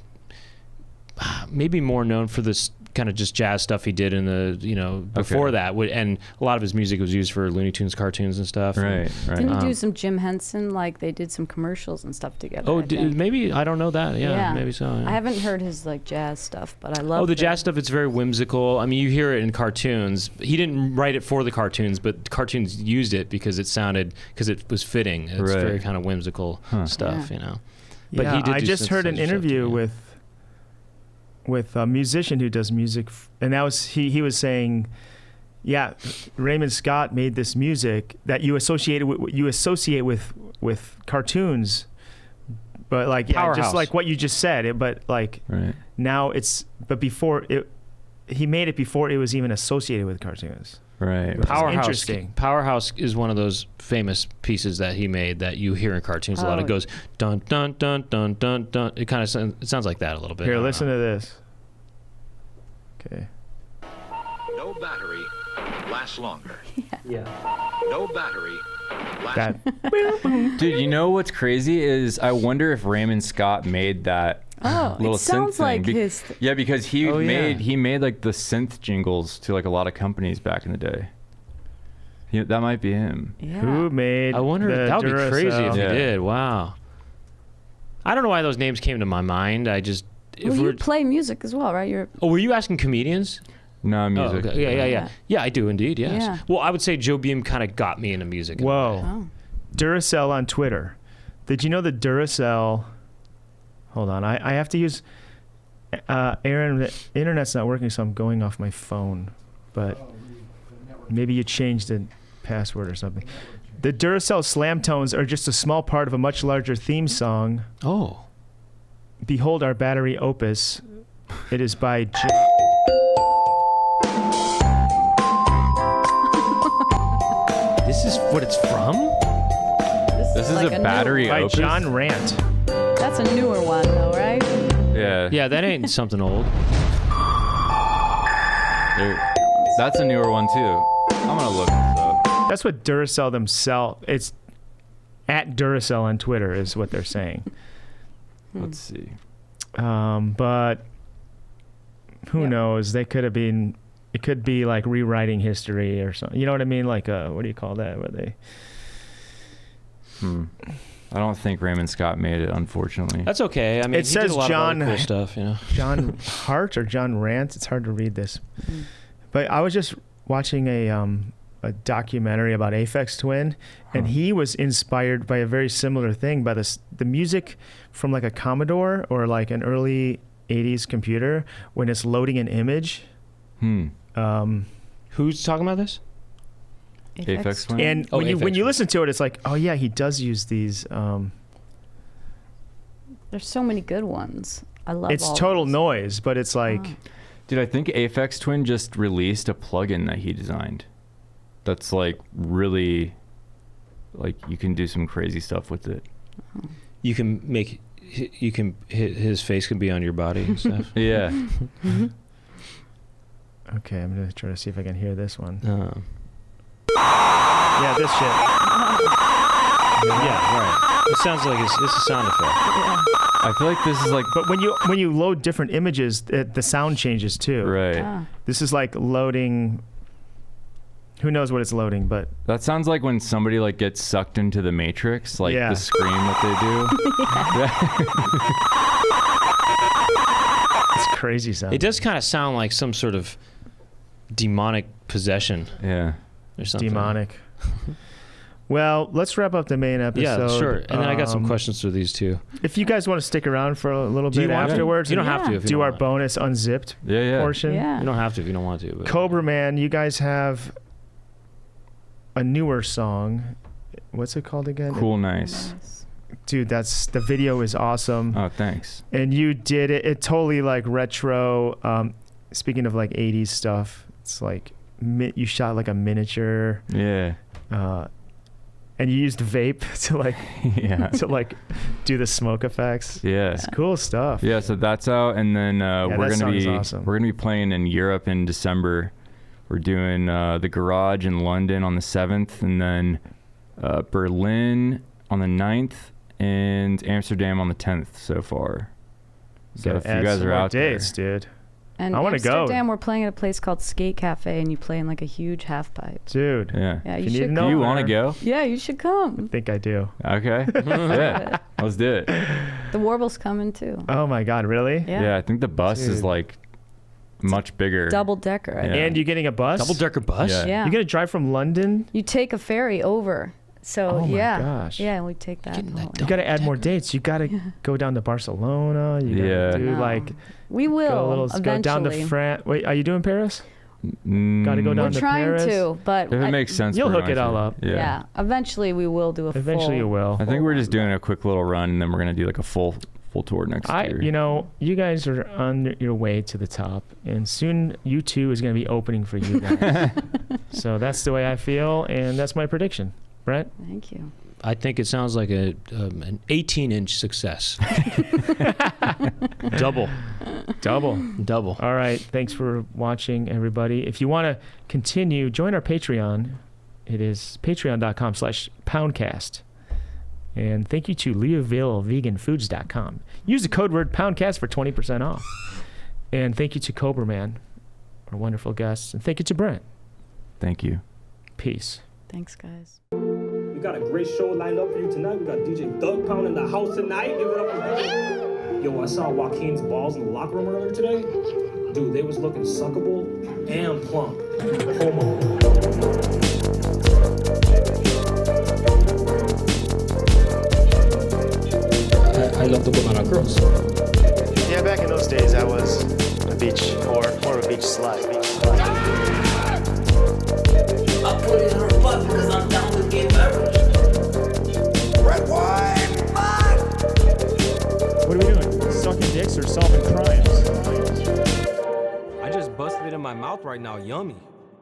maybe more known for this kind of just jazz stuff he did in the before Okay. that, and a lot of his music was used for Looney Tunes cartoons and stuff. Right. Didn't you Um, do some Jim Henson? Like they did some commercials and stuff together. Oh, I think. maybe I don't know that. Yeah, Yeah. maybe so. Yeah. I haven't heard his like jazz stuff, but I love. Oh, the jazz stuff, it's very whimsical. I mean, you hear it in cartoons. He didn't write it for the cartoons, but cartoons used it because it was fitting. It's Right. very kind of whimsical stuff, Yeah. But yeah, he did I do just heard an synthesizer stuff, interview too, yeah. with a musician who does music, and that was he was saying, yeah, Raymond Scott made this music that you associate with cartoons, but like just Powerhouse. like what you just said, but like Right. now before he made it before it was even associated with cartoons. Right. Which is Powerhouse. interesting. Powerhouse is one of those famous pieces that he made that you hear in cartoons a lot. It goes dun dun dun dun dun dun. It kind of sounds like that a little bit. Here, listen to this. Okay. No battery lasts longer. Yeah. No battery lasts That Dude, you know what's crazy is I wonder if Raymond Scott made that little it sounds synth thing. like his. Yeah, because he Oh, yeah. made like the synth jingles to like a lot of companies back in the day. That might be him. Yeah. who made? I wonder. the That would be crazy if Duracell? he Yeah. did. Wow. I don't know why those names came to my mind. I just. Well, you play music as well, right? You're. Oh, were you asking comedians? No, Oh, music. okay. Yeah. Yeah, I do indeed. Yes. Yeah. Well, I would say Joe Beam kind of got me into music. in a way. Whoa. Oh. Duracell on Twitter. Did you know the Duracell? Hold on, I have to use. Aaron, the internet's not working, so I'm going off my phone. But maybe you changed the password or something. The Duracell slam tones are just a small part of a much larger theme song. Oh. Behold our battery opus. It is by This is what it's from? This is like a new- battery by opus. John Rant. That's a newer one, though, right? Yeah. Yeah, that ain't something old. That's a newer one too. I'm gonna look this up. That's what Duracell themselves. It's at Duracell on Twitter is what they're saying. Let's see. But who Yeah. knows? They could have been. It could be like rewriting history or something. You know what I mean? Like what do you call that? Where they? I don't think Raymond Scott made it, unfortunately. That's okay. I mean, It he did says a lot John- of other cool stuff, you know. John Hart or John Rant. It's hard to read this. But I was just watching a documentary about Aphex Twin, and he was inspired by a very similar thing by the music from like a Commodore or like an early 80s computer when it's loading an image. Who's talking about this? Aphex Twin? And Oh, when you Aphex Twin. listen to it, it's like, oh yeah, he does use these. There's so many good ones. I love. It's all total those. noise, but it's like. Dude, I think Aphex Twin just released a plugin that he designed. That's like really, like you can do some crazy stuff with it. You can make, his face can be on your body and stuff. Yeah. Okay, I'm gonna try to see if I can hear this one. Oh. Yeah, this shit. Yeah, right. It sounds like it's a sound effect. I feel like this is like, But when you load different images, the sound changes too. right. Ah. This is like loading. Who knows what it's loading? But That sounds like when somebody like gets sucked into the Matrix, like Yeah. the scream that it's crazy sound. It does kind of sound like some sort of demonic possession they do. Yeah. or something. demonic. Well, let's wrap up the main episode. Yeah, sure. And then I got some Um, questions for these two. If you guys want to stick around for a little Do you bit want to? afterwards, You don't have to Yeah. if you do don't our want. bonus unzipped Yeah. portion. Yeah. You don't have to if you don't want to. But Cobra Man, you guys have a newer song. What's it called again? Cool, nice. Dude, the video is awesome. Oh, thanks. And you did it. It totally like retro. Speaking of like 80s stuff, it's like you shot like a miniature, Yeah. and you used vape to like Yeah. to like do the smoke effects. Yeah. It's cool stuff. Yeah, so that's out, and then that we're song gonna is be awesome. we're gonna be playing in Europe in December. We're doing the Garage in London on the 7th, and then Berlin on the 9th, and Amsterdam on the 10th so far. So Gotta if you add guys some are more out dates, there, dude. And I wanna go. Amsterdam, we're playing at a place called Skate Cafe, and you play in like a huge half pipe. Dude. yeah. Yeah, If you you need should to Do know you come. want to go? Yeah, you should I come. think I do. Okay. Yeah. Let's do it. The Warble's coming too. Oh my God, really? Yeah. I think the bus is Dude. like much bigger. Double decker. I Yeah. think. And you getting a bus? double decker bus. Yeah. Yeah. You're gonna drive from London? You take a ferry over. So Oh my yeah. gosh. Yeah, and we take that. Getting that home. You got to add more dates. You got to go down to Barcelona. You gotta Yeah. do No. like We will go down to eventually. France. Wait, are you doing Paris? Mm, Gotta go down We're to trying Paris. to, but If it makes sense, You'll we're hook going it all to. up. yeah. Eventually we will do a Eventually full. you will. I think we're just doing a quick little run, and then we're gonna do like a full full tour next year. You know, you guys are on your way to the top, and soon U2 is going to be opening for you guys. So that's the way I feel, and that's my prediction. Brent? Thank you. I think it sounds like an 18-inch success. Double. All right. Thanks for watching, everybody. If you want to continue, join our Patreon. It is patreon.com/Poundcast. And thank you to LeahvilleVeganFoods.com. Use the code word Poundcast for 20% off. And thank you to Cobra Man, our wonderful guests. And thank you to Brent. Thank you. Peace. Thanks, guys. We got a great show lined up for you tonight. We got DJ Doug Pound in the house tonight. Give it up for DJ. Yo, I saw Joaquin's balls in the locker room earlier today. Dude, they was looking suckable and plump. Homo. I love to put on our girls. Yeah, back in those days, I was a beach whore, more of a beach slut. I put it in her butt because I'm down to get married. Red wine, fuck! What are we doing? Sucking dicks or solving crimes? I just busted it in my mouth right now. Yummy.